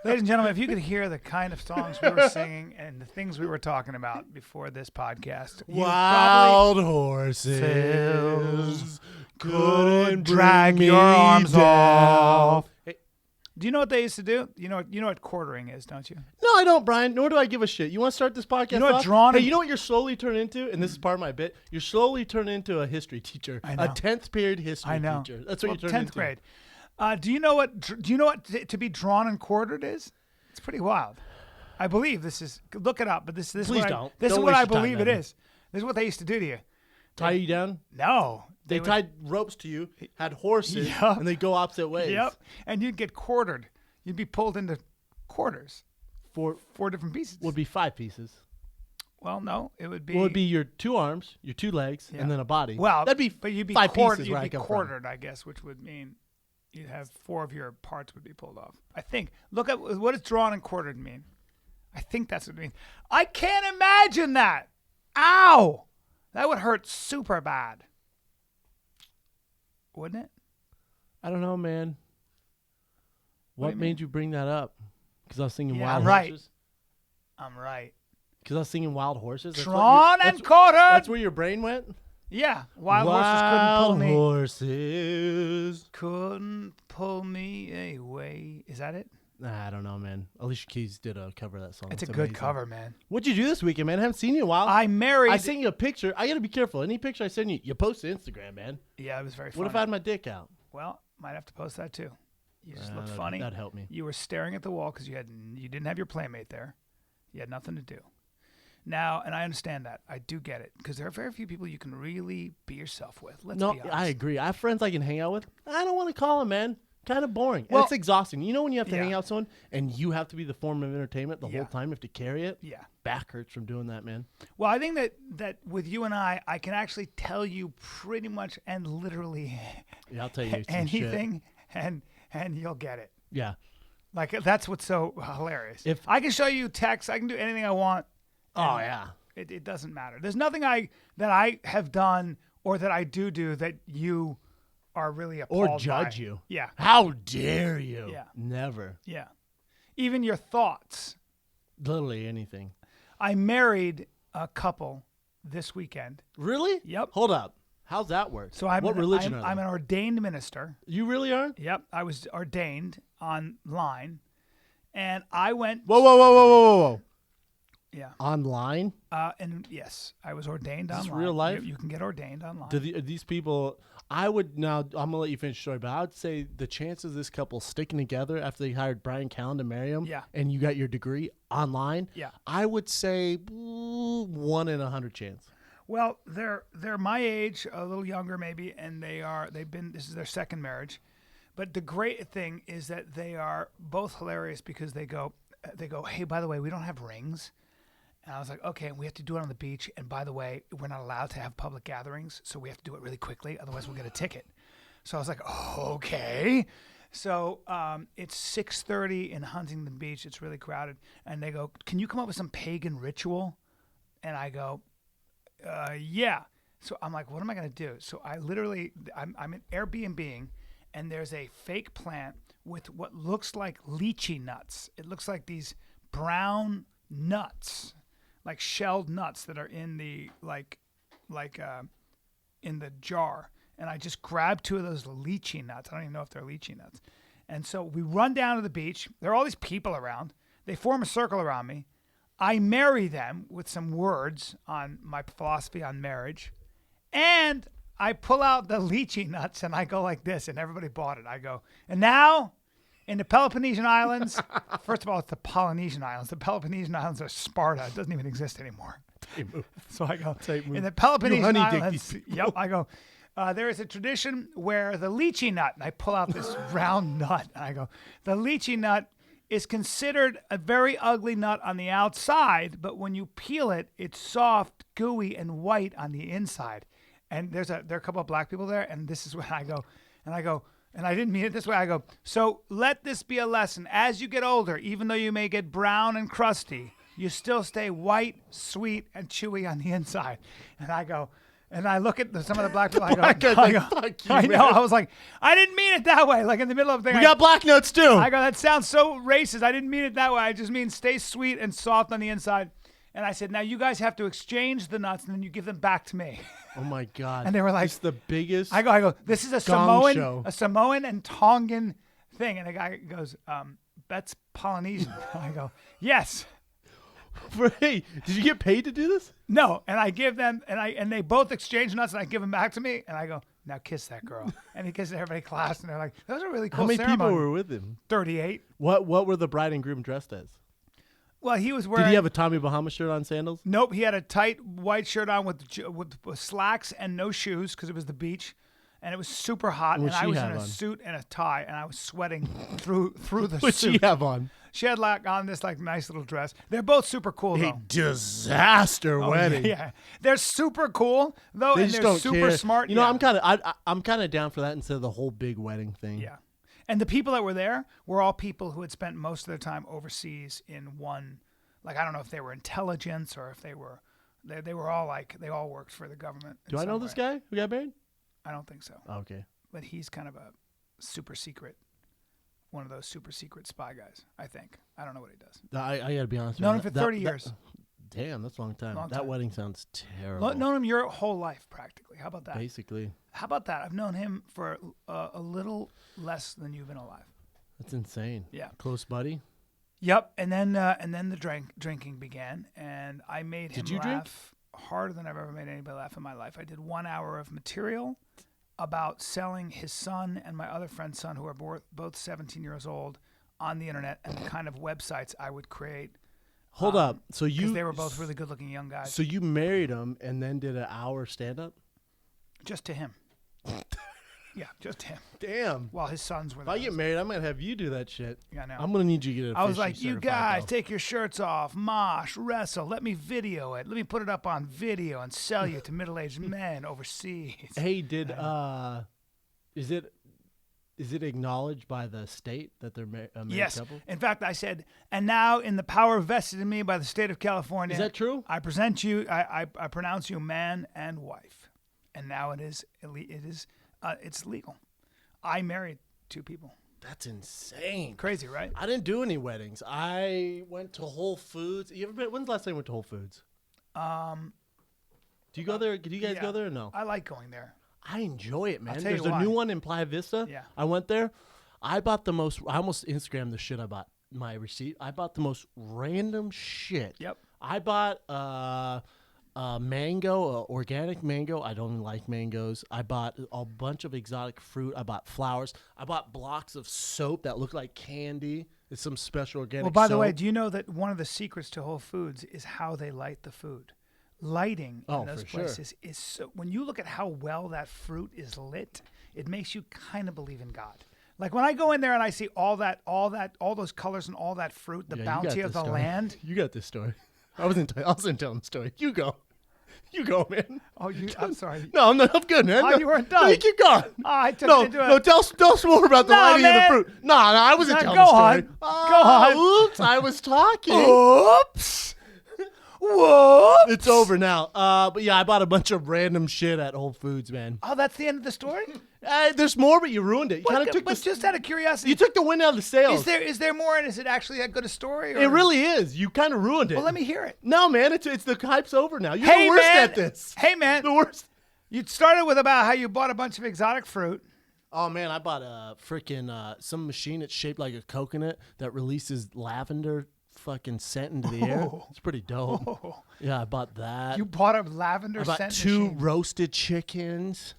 Ladies and gentlemen, if you could hear the kind of songs we were singing and the things we were talking about before this podcast, you Wild probably horses could drag your arms off. Do you know what they used to do? You know what quartering is, don't you? No, I don't, Brian. Nor do I give a shit. You want to start this podcast You know what off? drawn Hey, and- you know what you're slowly turning into? And this is part of my bit. You're slowly turning into a history teacher. I know. A 10th period history I know. teacher. That's what you're turning 10th into. grade. Do you know what to be drawn and quartered is? It's pretty wild. I believe this is. Look it up. But this Please what don't. This Don't is what waste I your time, believe it Evan. is. This is what they used to do to you. Tie you down? No, They would- tied ropes to you, had horses, Yeah. and they go opposite ways. Yep, and you'd get quartered. You'd be pulled into quarters. Four different pieces. Would be 5 pieces. Well, no, it would be. Well, it'd be your 2 arms, your 2 legs, Yeah. and then a body. Well, that'd be but you'd be 5 quartered. pieces You'd where I be come from. quartered, I guess, which would mean you'd have 4 of your parts would be pulled off. I think. Look at what does drawn and quartered mean. I think that's what it means. I can't imagine that. Ow, that would hurt super bad, wouldn't it? I don't know, man. What do What you made mean? you bring that up? Because I was singing Yeah, Wild I'm right. Horses? I'm right. Because I was singing Wild Horses? That's what Drawn your- and quartered. That's where your brain went? Yeah, wild horses couldn't pull me. Horses. Couldn't pull me away. Is that it? Nah, I don't know, man. Alicia Keys did a cover of that song. It's a good amazing. cover, man. What'd you do this weekend, man? I haven't seen you in a while. I married. I sent you a picture. I got to be careful. Any picture I send you, you post to Instagram, man. Yeah, it was very funny. What if I had my dick out? Well, might have to post that too. You just looked That'd- funny. That'd help me. You were staring at the wall because you didn't have your playmate there. You had nothing to do. Now, and I understand that. I do get it because there are very few people you can really be yourself with. Let's No, be honest. I agree. I have friends I can hang out with. I don't want to call them, man. Kind of boring. Well- and it's exhausting. You know when you have to Yeah. hang out with someone and you have to be the form of entertainment the Yeah. whole time, you have to carry it? Yeah. Back hurts from doing that, man. Well, I think that with you and I can actually tell you pretty much and literally Yeah, I'll tell you some shit. anything, and you'll get it. Yeah. Like that's what's so hilarious. If- I can show you text, I can do anything I want. Oh, yeah. It doesn't matter. There's nothing that I have done or that I do that you are really appalled Or judge by. you. Yeah, How dare you? Yeah. Never. yeah. Even your thoughts. Literally anything. I married a couple this weekend. Really? Yep. Hold up. How's that work? So I'm what religion are they? I'm an ordained minister. You really are? Yep, I was ordained online, and I went. Whoa, whoa, whoa, whoa, whoa, whoa. Yeah. Online? And yes, I was ordained Is this online. real life? You can get ordained online. Are these people, I'm going to let you finish the story, but I would say the chances of this couple sticking together after they hired Brian Callen to marry him Yeah. and you got your degree online, Yeah. I would say 1 in 100 chance. Well, they're my age, a little younger maybe, and this is their second marriage. But the great thing is that they are both hilarious because they go, hey, by the way, we don't have rings. And I was like, okay, we have to do it on the beach. And by the way, we're not allowed to have public gatherings, so we have to do it really quickly. Otherwise, we'll get a ticket. So I was like, oh, okay. So it's 6:30 in Huntington Beach. It's really crowded. And they go, can you come up with some pagan ritual? And I go, yeah. So I'm like, what am I going to do? So I'm in Airbnb-ing, and there's a fake plant with what looks like lychee nuts. It looks like these brown nuts, like shelled nuts that are in the in the jar. And I just grabbed 2 of those lychee nuts. I don't even know if they're lychee nuts. And so we run down to the beach. There are all these people around. They form a circle around me. I marry them with some words on my philosophy on marriage. And I pull out the lychee nuts and I go like this, and everybody bought it. I go, and now in the Peloponnesian Islands, first of all, it's the Polynesian Islands. The Peloponnesian Islands are Sparta. It doesn't even exist anymore. So I go, in the Peloponnesian You honey-dick Islands, these yep, I go, there is a tradition where the lychee nut, and I pull out this round nut, and I go, the lychee nut is considered a very ugly nut on the outside, but when you peel it, it's soft, gooey, and white on the inside. And there are a couple of black people there, and this is when I go, and I didn't mean it this way. I go, so let this be a lesson. As you get older, even though you may get brown and crusty, you still stay white, sweet, and chewy on the inside. And I go, And I look at some of the black people. Black guy's like, "Fuck you, I know. man." I was like, I didn't mean it that way. Like in the middle of the thing, We got black notes too. I go, that sounds so racist. I didn't mean it that way. I just mean stay sweet and soft on the inside. And I said, now you guys have to exchange the nuts and then you give them back to me. Oh my god! And they were like- "It's the biggest." I go, this is a Gong show. Samoan and Tongan thing. And the guy goes, that's Polynesian. I go, yes. Hey, did you get paid to do this? No. And I give them, and they both exchange nuts and I give them back to me. And I go, now kiss that girl. And he kisses everybody in class. And they're like, that was a really cool How many ceremony. people were with him? 38. What were the bride and groom dressed as? Well, he was wearing. Did he have a Tommy Bahama shirt on, sandals? Nope, he had a tight white shirt on with slacks and no shoes because it was the beach, and it was super hot. What'd And I she was in have a on? suit and a tie, and I was sweating through the What'd suit. she have on? She had like on this like nice little dress. They're both super cool A though. disaster Oh, wedding. Yeah, they're super cool though, They and just they're don't super care. smart. You know, yeah. I'm kind of down for that instead of the whole big wedding thing. Yeah, and the people that were there were all people who had spent most of their time overseas in one. Like I don't know if they were intelligence or if they were all like they all worked for the government. in Do I some know this way. guy who got married? I don't think so. Okay. But he's kind of a super secret, one of those super secret spy guys, I think. I don't know what he does. I gotta be honest. Known man, him for that- 30 that- years. Damn, that's a long time. Long That time. wedding sounds terrible. Known him your whole life, practically. How about that? Basically, How about that? I've known him for a little less than you've been alive. that's insane. Yeah. Close buddy. Yep. And then the drinking began, and I made him Did you drink? laugh harder than I've ever made anybody laugh in my life. I did 1 hour of material about selling his son and my other friend's son, who are both 17 years old, on the internet, and the kind of websites I would create. Hold up. So Because you they were both really good-looking young guys. So you married him and then did an hour stand up? Just to him. Yeah, just him. Damn. While his sons were If there. I get married, I'm gonna have you do that shit. Yeah, I know. I'm gonna need you to get it. I was like, officially you certified, guys, though." take your shirts off, mosh, wrestle. Let me video it. Let me put it up on video and sell you to middle-aged men overseas. Hey, did is it acknowledged by the state that they're a married Yes. couple? In fact, I said, and now in the power vested in me by the state of California. Is that true? I present you, I pronounce you man and wife. And now it's legal. I married two people. That's insane. Crazy, right? I didn't do any weddings. I went to Whole Foods. You ever been? When's the last time you went to Whole Foods? Do you go there? Do you guys Yeah. go there or no? I like going there. I enjoy it, man. tell There's you a new why. one in Playa Vista. Yeah. I went there. I bought the most. I almost Instagrammed the shit I bought. My receipt. I bought the most random shit. Yep. I bought mango, organic mango. I don't like mangoes. I bought a bunch of exotic fruit. I bought flowers. I bought blocks of soap that look like candy. It's some special organic Well, by the way, soap. do you know that one of the secrets to Whole Foods is how they light the food? Lighting Oh, in those for sure. places is so. When you look at how well that fruit is lit, it makes you kind of believe in God. Like when I go in there and I see all those colors and all that fruit, the Yeah, you got bounty of this the story. land. You got this story. I wasn't telling the story. You go. You go, man. Oh, I'm sorry. No, I'm good, man. Oh, No, you weren't no, done. you keep going. Oh, I took No, it into a- no, tell us more about the No, lighting of man. the fruit. No, I wasn't No, telling go the story. on. Go on. Oops, I was talking. Oops. Whoop. It's over now. But yeah, I bought a bunch of random shit at Whole Foods, man. Oh, that's the end of the story. There's more, but you ruined it. You kind of took But just out of curiosity, you took the wind out of the sails. is there more, and is it actually that good a story? Or? It really is. You kind of ruined it. Well, let me hear it. No, man, it's the hype's over now. You're Hey, the worst man. at this. Hey, man. The worst. You started with about how you bought a bunch of exotic fruit. Oh man, I bought a freaking some machine that's shaped like a coconut that releases lavender fucking scent into the air. Oh. It's pretty dope. Oh, Yeah, I bought that. you bought a lavender I bought scent 2 machine. roasted chickens.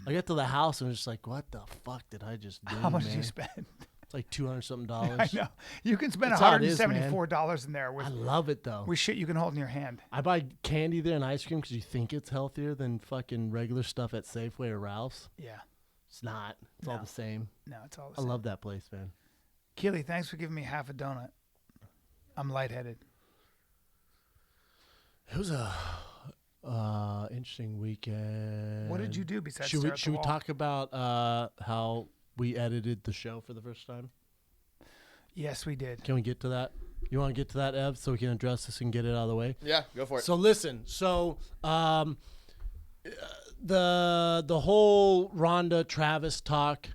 I got to the house and was just like, what the fuck did I just do? How much did man? you spend? It's like $200 something dollars. I know. You can spend That's how it is, $174 in there I with love it though. shit you can hold in your hand. I buy candy there and ice cream because you think it's healthier than fucking regular stuff at Safeway or Ralph's. Yeah. It's not. It's all No. the same. No, it's all the I same. love that place, man. Keely, thanks for giving me half a donut. I'm lightheaded. It was a interesting weekend. What did you do besides Should stare we at the should we wall? talk about how we edited the show for the first time? Yes, we did. Can we get to that? You want to get to that, Ev, so we can address this and get it out of the way? Yeah, go for it. So listen, The whole Rhonda Travis talk.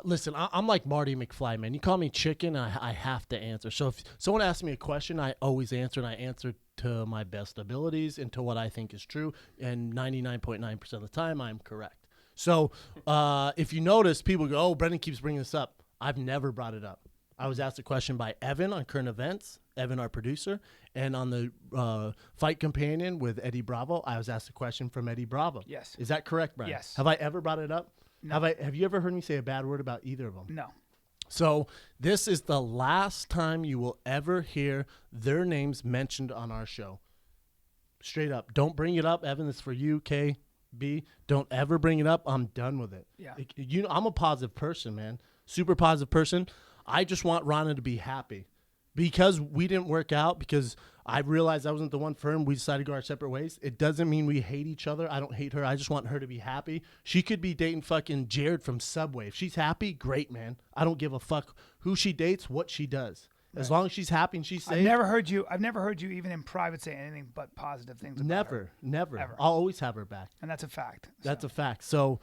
Listen, I'm like Marty McFly, man. You call me chicken, I have to answer. So if someone asks me a question, I always answer, and I answer to my best abilities and to what I think is true. And 99.9% of the time, I'm correct. So if you notice, people go, "Oh, Brendan keeps bringing this up." I've never brought it up. I was asked a question by Evan on Current Events, Evan, our producer, and on the Fight Companion with Eddie Bravo, I was asked a question from Eddie Bravo. Yes. Is that correct, Brian? Yes. Have I ever brought it up? No. Have you ever heard me say a bad word about either of them? No. So this is the last time you will ever hear their names mentioned on our show. Straight up. Don't bring it up, Evan. It's for you, KB. Don't ever bring it up. I'm done with it. Yeah. I'm a positive person, man. Super positive person. I just want Rhonda to be happy. Because we didn't work out, because I realized I wasn't the one for him, we decided to go our separate ways. It doesn't mean we hate each other. I don't hate her. I just want her to be happy. She could be dating fucking Jared from Subway. If she's happy, great, man. I don't give a fuck who she dates, what she does. As long as she's happy and she's safe. I've never heard you even in private say anything but positive things about her. Never. Ever. I'll always have her back. And that's a fact. That's a fact. So,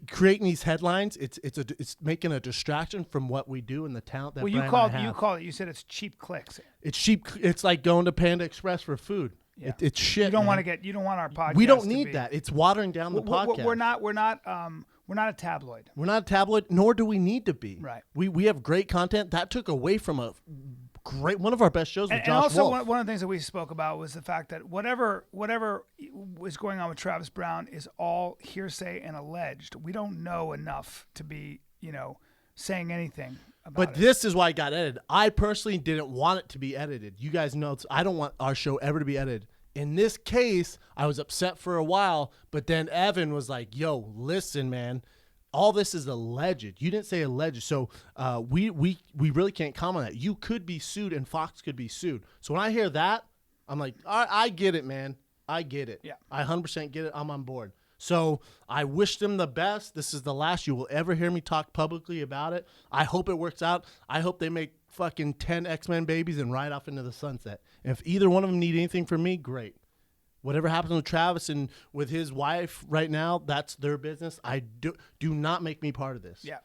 creating these headlines, it's making a distraction from what we do in the talent that you said it's cheap clicks. It's cheap. It's like going to Panda Express for food. Yeah. It's shit. You don't man. you don't want our podcast. We don't to need be, that. It's watering down the podcast. We're not a tabloid. We're not a tabloid, nor do we need to be. Right. We have great content that took away from one of our best shows with And Josh also Wolf. one of the things that we spoke about was the fact that whatever is going on with Travis Brown is all hearsay and alleged. We don't know enough to be, saying anything about But it. this is why it got edited. I personally didn't want it to be edited. You guys know I don't want our show ever to be edited. In this case, I was upset for a while, but then Evan was like, "Yo, listen, man. All this is alleged. You didn't say alleged, so we really can't comment on that. You could be sued, and Fox could be sued. So when I hear that, I'm like, all right, I get it, man. I get it. Yeah. I 100% get it. I'm on board. So I wish them the best. This is the last you will ever hear me talk publicly about it. I hope it works out. I hope they make fucking 10 X-Men babies and ride off into the sunset. And if either one of them need anything from me, great. Whatever happens with Travis and with his wife right now, that's their business. I do not make me part of this. Yeah.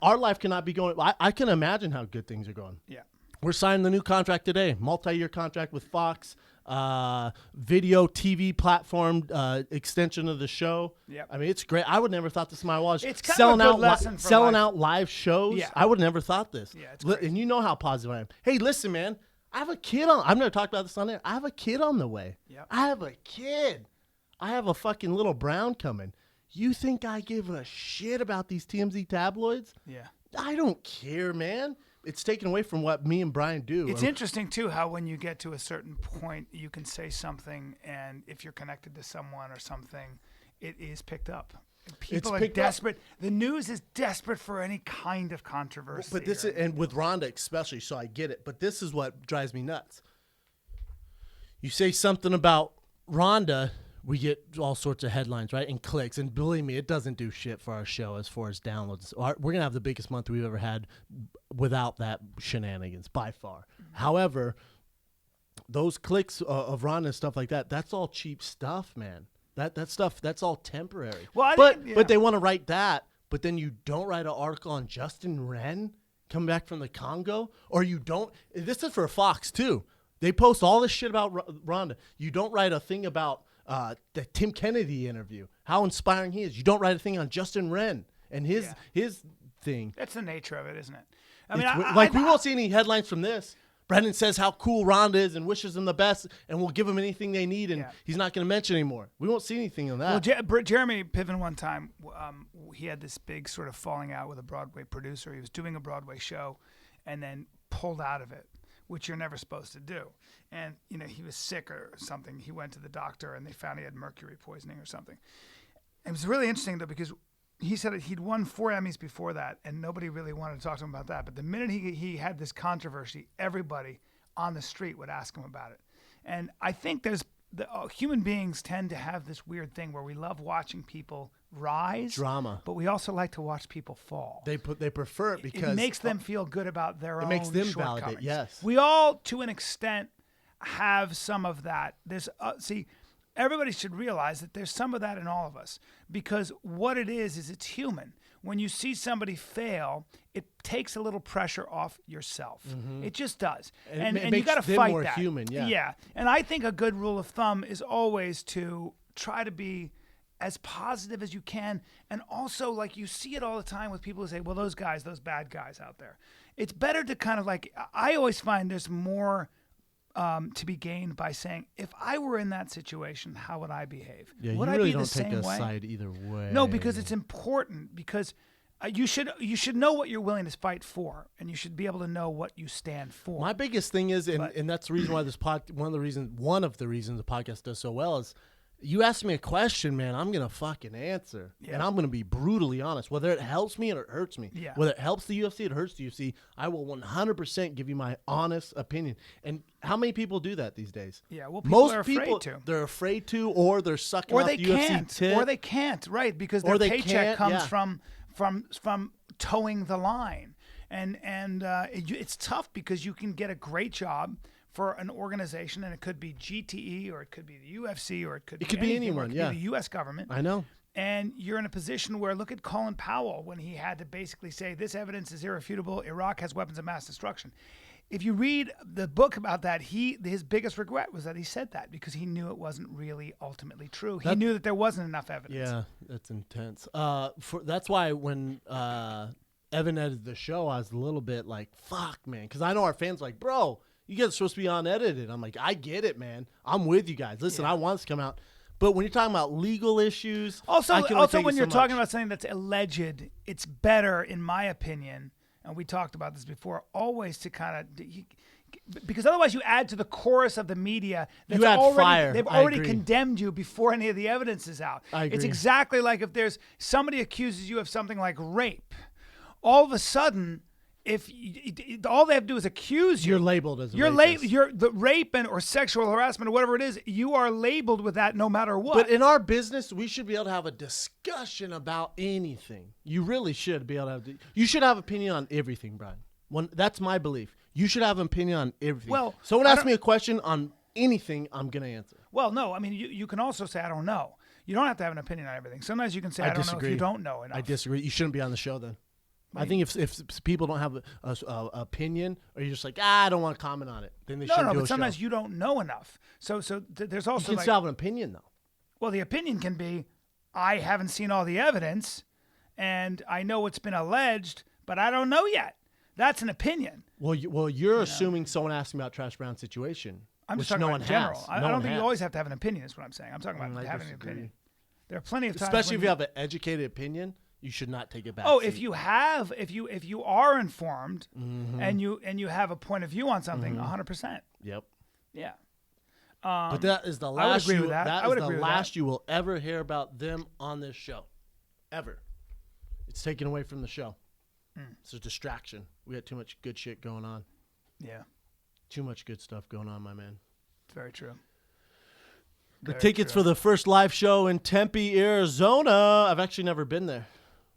Our life cannot be going. I can imagine how good things are going. Yeah. We're signing the new contract today, multi-year contract with Fox, video TV platform extension of the show. Yep. I mean, it's great. I would never thought this in my watch. It's kind of a good lesson for selling life. out live shows. Yeah. I would never thought this. Yeah, it's crazy. And you know how positive I am. Hey, listen, man. I have a kid on. I've never talked about this on there. I have a kid on the way. Yep. I have a kid. I have a fucking little Brown coming. You think I give a shit about these TMZ tabloids? Yeah. I don't care, man. It's taken away from what me and Brian do. It's interesting, too, how when you get to a certain point, you can say something, and if you're connected to someone or something, it is picked up. People are desperate. The news is desperate for any kind of controversy. But this is, and with Rhonda especially, so I get it. But this is what drives me nuts. You say something about Rhonda, we get all sorts of headlines, right? And clicks. And believe me, it doesn't do shit for our show as far as downloads. We're going to have the biggest month we've ever had without that shenanigans, by far. Mm-hmm. However, those clicks of Rhonda and stuff like that, that's all cheap stuff, man. That stuff, that's all temporary. Well, but they want to write that, but then you don't write an article on Justin Wren coming back from the Congo, or you don't. This is for Fox, too. They post all this shit about Rhonda. You don't write a thing about the Tim Kennedy interview, how inspiring he is. You don't write a thing on Justin Wren and his thing. That's the nature of it, isn't it? We won't see any headlines from this. Brendan says how cool Rhonda is and wishes them the best, and we'll give them anything they need, and he's not going to mention anymore. We won't see anything on that. Well, Jeremy Piven one time, he had this big sort of falling out with a Broadway producer. He was doing a Broadway show and then pulled out of it, which you're never supposed to do. And, he was sick or something. He went to the doctor, and they found he had mercury poisoning or something. It was really interesting, though, because he said that he'd won 4 Emmys before that, and nobody really wanted to talk to him about that. But the minute he had this controversy, everybody on the street would ask him about it. And I think human beings tend to have this weird thing where we love watching people rise, drama, but we also like to watch people fall. They prefer it because it makes them feel good about their own. It makes them shortcomings. validate. Yes, we all, to an extent, have some of that. There's see, everybody should realize that there's some of that in all of us, because what it is it's human. When you see somebody fail, it takes a little pressure off yourself. It just does, And it you makes got to them fight more that. human, yeah. Yeah, and I think a good rule of thumb is always to try to be as positive as you can, and also like you see it all the time with people who say, "Well, those guys, those bad guys out there." It's better to kind of like, I always find there's more to be gained by saying, if I were in that situation, how would I behave? Yeah, would you I really be the don't take same a way? side either way. No, because it's important, because you should know what you're willing to fight for, and you should be able to know what you stand for. My biggest thing is, and that's the reason why one of the reasons the podcast does so well is, you ask me a question, man, I'm gonna fucking answer, and I'm gonna be brutally honest, whether it helps me or it hurts me. Yeah. Whether it helps the UFC, it hurts the UFC. I will 100% give you my honest opinion. And how many people do that these days? Yeah, well, people most are afraid people to. they're afraid to, or they're sucking or off they the UFC can't, tit. or they can't, right? Because Or their they paycheck can't, comes yeah. from towing the line, and it's tough because you can get a great job for an organization, and it could be GTE, or it could be the UFC, or it could be anything, anyone, or it could yeah. be the U.S. government. I know. And you're in a position where, look at Colin Powell, when he had to basically say, this evidence is irrefutable, Iraq has weapons of mass destruction. If you read the book about that, his biggest regret was that he said that, because he knew it wasn't really ultimately true. He knew that there wasn't enough evidence. Yeah, that's intense. That's why when Evan edited the show, I was a little bit like, fuck, man. Because I know our fans are like, bro, you guys are supposed to be unedited. I'm like, I get it, man. I'm with you guys. Listen, I want this to come out. But when you're talking about legal issues, Also, I can only take when it you're so talking much. about something that's alleged, it's better, in my opinion, and we talked about this before, always to kind of, because otherwise you add to the chorus of the media that's You add already, fire. they've I already agree. condemned you before any of the evidence is out. I It's agree. exactly like if there's somebody accuses you of something like rape, all of a sudden, if all they have to do is accuse you, You're labeled as a you're rapist. you're the rape or sexual harassment or whatever it is, you are labeled with that no matter what. But in our business, we should be able to have a discussion about anything. You really should be able to have. You should have opinion on everything, Brian. That's my belief. You should have an opinion on everything. Well, someone I asks don't- me a question on anything, I'm gonna answer. Well, no, I mean, you can also say, I don't know. You don't have to have an opinion on everything. Sometimes you can say, I don't know if disagree. you don't know enough. I disagree. You shouldn't be on the show then. I think if people don't have a opinion, or you're just like, I don't want to comment on it, then they No, shouldn't no, do but a sometimes show. you don't know enough. So there's You also can like, still have an opinion though. well, the opinion can be, I haven't seen all the evidence, and I know what's been alleged, but I don't know yet. That's an opinion. Well, you're assuming someone asked me about Trash Brown's situation, I'm which just talking no about one in general. has. I No don't one think you has. always have to have an opinion. Is what I'm saying. I'm talking about I having an disagree. opinion. There are plenty of times, Especially when if you have an educated opinion, you should not take it back. Oh, if you are informed, Mm-hmm. and you have a point of view on something, 100%. Yep. Yeah. But that is the would last. agree with that. That I is would the agree with last that. you will ever hear about them on this show, ever. It's taken away from the show. It's a distraction. We got too much good shit going on. Yeah. Too much good stuff going on, my man. It's very true. The Very tickets true. for the first live show in Tempe, Arizona. I've actually never been there.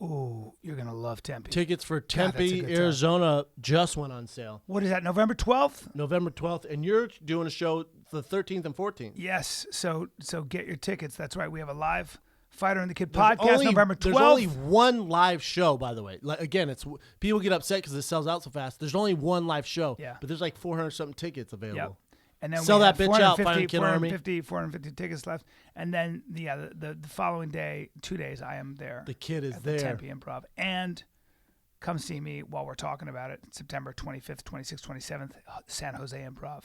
Ooh, you're gonna love Tempe. Tickets for that's a Tempe, good time. Arizona just went on sale. What is that? November 12th? November 12th, and you're doing a show the 13th and 14th. Yes. So get your tickets. That's right. We have a live Fighter and the Kid There's podcast only- November 12th. There's only one live show, by the way. Like, again, it's people get upset because it sells out so fast. There's only one live show, Yeah. but there's like 400 something tickets available. Yep. And then Sell we have that bitch out, Fighter 450, and Kid Army. 450 tickets left. And then the following day, 2 days, I am there. The kid is at the there. Tempe Improv. And come see me while we're talking about it. September 25th, 26th, 27th, San Jose Improv.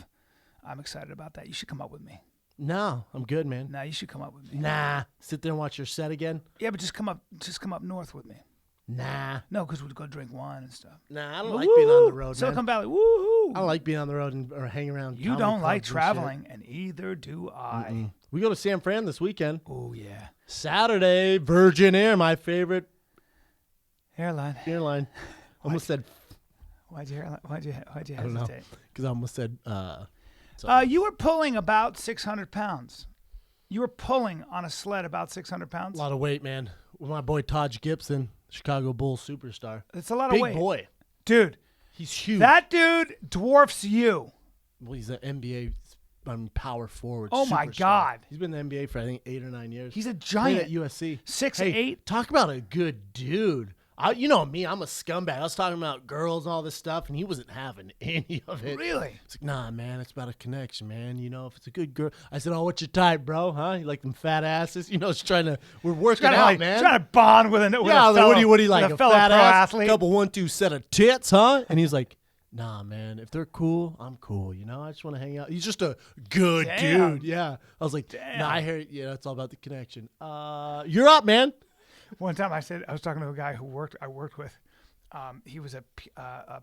I'm excited about that. You should come up with me. No, I'm good, man. Nah, you should come up with me. Nah, sit there and watch your set again. Yeah, but just come up north with me. Nah, No, because we'd go drink wine and stuff. I don't like being on the road, man. Silicon Valley, woohoo! I don't like being on the road or hang around. You comedy don't like clubs and traveling, and either do I. shit. We go to San Fran this weekend. Oh yeah, Saturday, Virgin Air, my favorite airline. airline. Almost said, Why'd you don't know. hesitate? because I almost said, You were pulling about 600 pounds. You were pulling on a sled about 600 a pounds. lot of weight, man. With my boy Taj Gibson, Chicago Bulls superstar. It's a lot of Big weight, boy. dude. He's huge. That dude dwarfs you. Well, he's an NBA power forward. Oh, my super strong. God. He's been in the NBA for I think 8 or 9 years. He's a Played at giant. USC. 6'8". Talk about a good dude. You know me, I'm a scumbag. I was talking about girls and all this stuff, and he wasn't having any of it. Really? It's like, nah, man, it's about a connection, man. You know, if it's a good girl. I said, oh, what's your type, bro? Huh? You like them fat asses? You know, it's we're working out, man. Trying to bond with a Yeah, with like, a fellow, what do you like? with A a fellow fat pro ass, athlete. couple 1-2 set of tits, huh? And he's like, nah, man, if they're cool, I'm cool. You know, I just want to hang out. He's just a good Damn. dude. Yeah. I was like, Damn. nah, I hear it. Yeah, it's all about the connection. You're up, man. One time I was talking to a guy who I worked with. He was a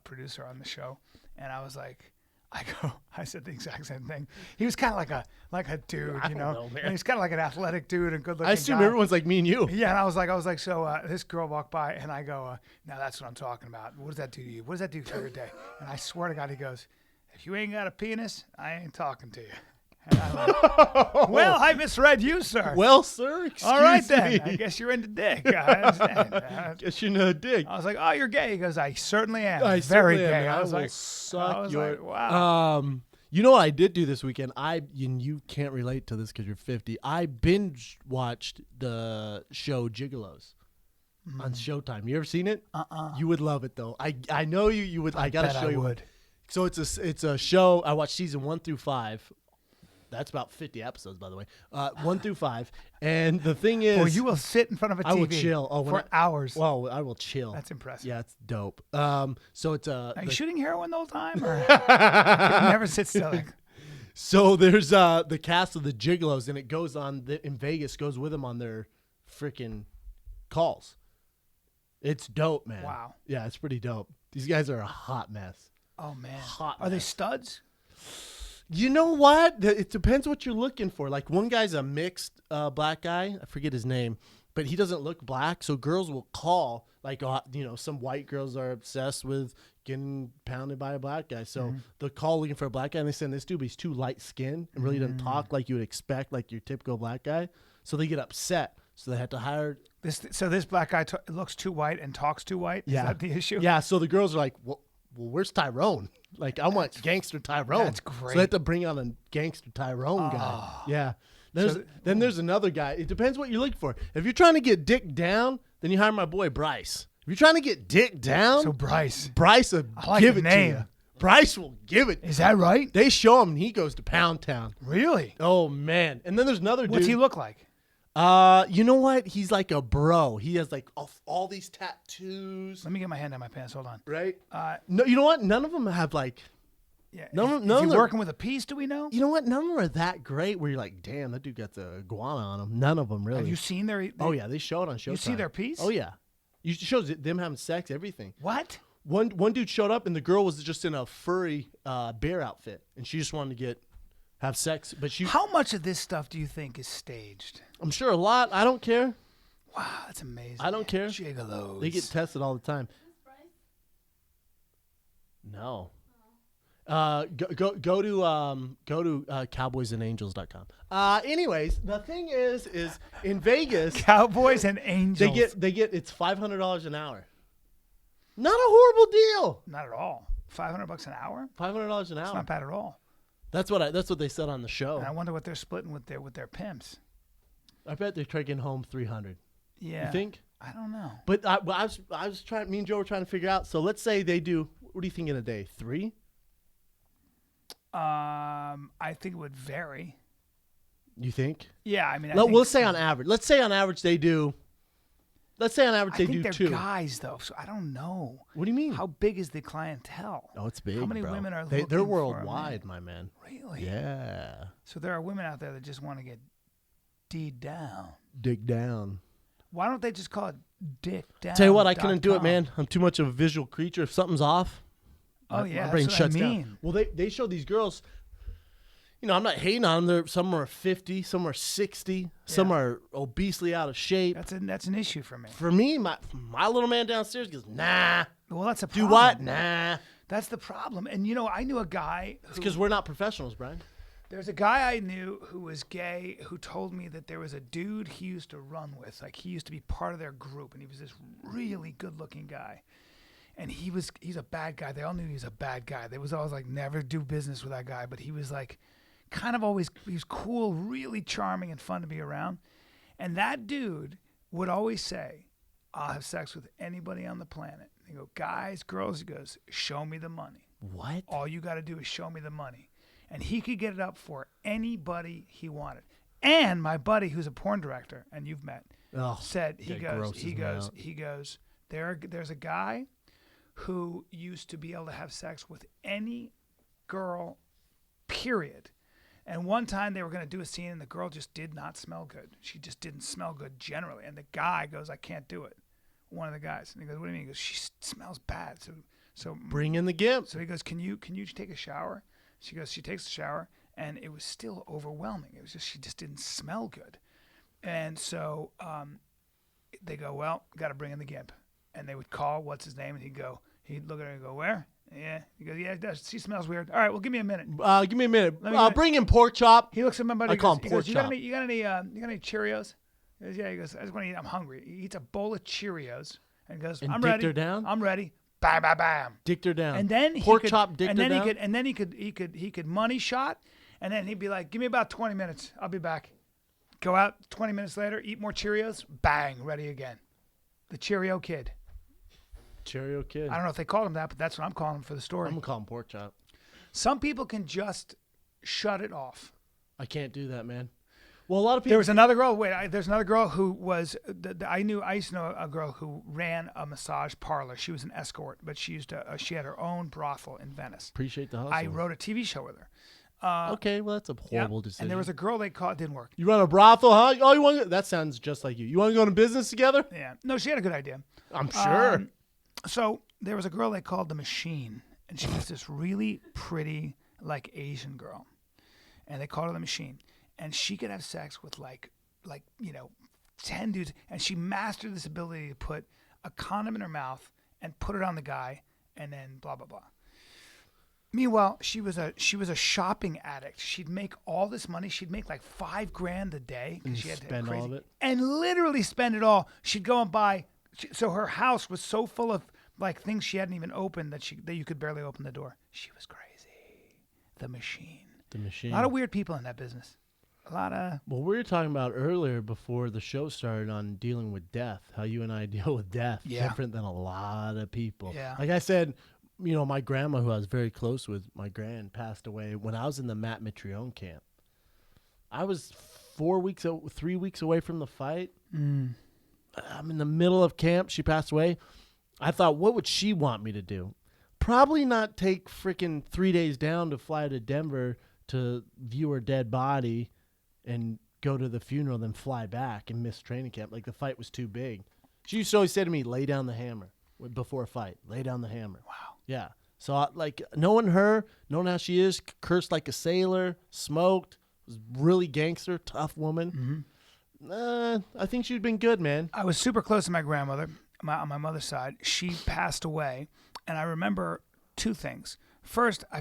producer on the show, and I said the exact same thing. He was kind of like a dude, I you don't know. know, man. And he's kind of like an athletic dude and good looking. I assume guy. everyone's like me and you. Yeah, and I was like, so this girl walked by, and I go, now that's what I'm talking about. What does that do to you? What does that do for your day? And I swear to God, he goes, if you ain't got a penis, I ain't talking to you. And I'm like, well, I misread you, sir. Well, sir, excuse All right me. then. I guess you're into dick. I understand. Guess you know a dick. I was like, oh, you're gay. He goes, I certainly am. I Very certainly am, gay. man. I was will like, suck your. like, wow. You know what I did do this weekend? You can't relate to this because you're 50. I binge watched the show Gigolos on Showtime. You ever seen it? You would love it though. I know you would. I gotta bet show I you. would. So it's a show. I watched season 1 through 5. That's about 50 episodes, by the way. 1 through 5. And the thing is, Or you will sit in front of a TV I will chill. Oh, for hours. well, I will chill. That's impressive. Yeah, it's dope. So it's a. Are you shooting heroin the whole time? Or? Never sit still. So there's the cast of the Gigolos, and it goes on in Vegas. Goes with them on their freaking calls. It's dope, man. Wow. Yeah, it's pretty dope. These guys are a hot mess. Oh man. Hot Are they mess. studs? You know what? It depends what you're looking for. Like one guy's a mixed black guy. I forget his name, but he doesn't look black. So girls will call like, some white girls are obsessed with getting pounded by a black guy. So they'll call looking for a black guy, and they send this dude, but he's too light skinned and really doesn't talk like you would expect, like your typical black guy. So they get upset. So they have to hire. So this black guy looks too white and talks too white. Is that the issue? Yeah. So the girls are like, well, where's Tyrone? Like, I want gangster Tyrone. That's So great. they have to bring on a gangster Tyrone guy. Yeah. Then there's another guy. It depends what you're looking for. If you're trying to get dick down, then you hire my boy Bryce. If you're trying to get dick down, So Bryce. Bryce will I like give the it name. to you. Bryce will give it. Is that right? They show him, and he goes to Pound Town. Really? Oh man! And then there's another What's dude. he look like? You know what? He's like a bro. He has like all these tattoos, Let me get my hand down my pants. Hold on. right? No, you know what? None of them have like. Yeah. No, is no, he no. working with a piece? Do we know? You know what? None of them are that great. Where you're like, damn, that dude got the iguana on him. None of them really. Have you seen their? Oh yeah, they show it on Showtime. You see their piece? Oh yeah, you shows them having sex, everything. What? One dude showed up and the girl was just in a furry bear outfit, and she just wanted to have sex. But How much of this stuff do you think is staged? I'm sure a lot. I don't care. Wow, that's amazing. I don't care. Gigolos. They get tested all the time. No. Go to cowboysandangels.com. Anyways, the thing is in Vegas Cowboys and Angels. they get it's $500 an hour. Not a horrible deal. Not at all. $500 an hour? $500 an It's hour. not bad at all. That's what they said on the show. And I wonder what they're splitting with their pimps. I bet they're taking home 300. Yeah. You think? I don't know. But I was trying. Me and Joe were trying to figure out. So let's say they do. What do you think in a day? 3? I think it would vary. You think? Yeah, I mean, We'll say on average. Let's say on average they do. Let's say on average I they think do they're 2. guys though, so I don't know. What do you mean? How big is the clientele? Oh, it's big. How many bro. women are They're looking for a worldwide, my man. Really? Yeah. So there are women out there that just want to get D'd down. Dig down. Why don't they just call it Dick Down? Tell you what, I couldn't do it, man. I'm too much of a visual creature. If something's off, Oh my yeah, brain that's shuts what I down. mean. Well, they show these girls. You know, I'm not hating on them. Some are 50, some are 60, some are obesely out of shape. That's an issue for me. For me, my little man downstairs goes, nah. Well, that's a Do problem. what? Nah. That's the problem. And I knew a guy It's because we're not professionals, Brian. There's a guy I knew who was gay who told me that there was a dude he used to run with. Like, he used to be part of their group, and he was this really good-looking guy. And he's a bad guy. They all knew he was a bad guy. They was always like, never do business with that guy. But he was like kind of always, he was cool, really charming and fun to be around. And that dude would always say, I'll have sex with anybody on the planet. He go, guys, girls, he goes, show me the money. What? All you got to do is show me the money. And he could get it up for anybody he wanted. And my buddy, who's a porn director, and you've met, Oh, said, that grosses me out. there's a guy who used to be able to have sex with any girl, period. And one time they were going to do a scene and the girl just did not smell good. She just didn't smell good generally. And the guy goes, I can't do it. One of the guys. And he goes, what do you mean? He goes, she smells bad. So Bring in the gimp. So he goes, can you take a shower? She goes, she takes a shower and it was still overwhelming. It was just, she just didn't smell good. And so they go, well, got to bring in the gimp. And they would call, what's his name? And he'd look at her and go, where? Yeah. He goes, yeah, it does. She smells weird. All right, well, give me a minute. Give me a minute. Let me get it. Bring in pork chop. He looks at my buddy. I call him he pork goes, chop. you got any Cheerios? He goes, yeah. He goes, I just want to eat. I'm hungry. He eats a bowl of Cheerios and goes, And I'm dicked ready. her down? I'm ready. Bam, bam, bam. Dicked her down. And then pork chop dicked her down. And then he could money shot, and then he'd be like, give me about 20 minutes. I'll be back. Go out 20 minutes later, eat more Cheerios. Bang, ready again. The Cheerio Kid. Cheerio Kid. I don't know if they called him that, but that's what I'm calling him for the story. I'm gonna call him pork chop. Some people can just shut it off. I can't do that, man. Well, a lot of people. There was another girl. There's another girl who was. I used to know a girl who ran a massage parlor. She was an escort, but she had her own brothel in Venice. Appreciate the hustle. I wrote a TV show with her. Okay, well that's a horrible decision. And there was a girl they called. It didn't work. You run a brothel, huh? Oh, you want? That sounds just like you. You want to go into business together? Yeah. No, she had a good idea. I'm sure. So there was a girl they called the Machine, and she was this really pretty, like Asian girl, and they called her the Machine, and she could have sex with like 10 dudes, and she mastered this ability to put a condom in her mouth and put it on the guy, and then blah blah blah. Meanwhile, she was a shopping addict. She'd make all this money. She'd make like $5,000 a day And she had to spend crazy, all of it? and literally spend it all. She'd go and buy. So her house was so full of like things she hadn't even opened that you could barely open the door. She was crazy. The Machine. The Machine. A lot of weird people in that business. A lot of. Well, we were talking about earlier before the show started on dealing with death. How you and I deal with death different than a lot of people. Yeah. Like I said, my grandma, who I was very close with, my grand, passed away when I was in the Matt Mitrione camp. I was 3 weeks away from the fight. I'm in the middle of camp. She passed away. I thought, what would she want me to do? Probably not take freaking 3 days down to fly to Denver to view her dead body and go to the funeral, then fly back and miss training camp. Like the fight was too big. She used to always say to me, lay down the hammer before a fight. Lay down the hammer. Wow. Yeah. So knowing her, knowing how she is, cursed like a sailor, smoked, was really gangster, tough woman. I think she'd been good, man. I was super close to my grandmother on my mother's side. She passed away, and I remember two things. First, I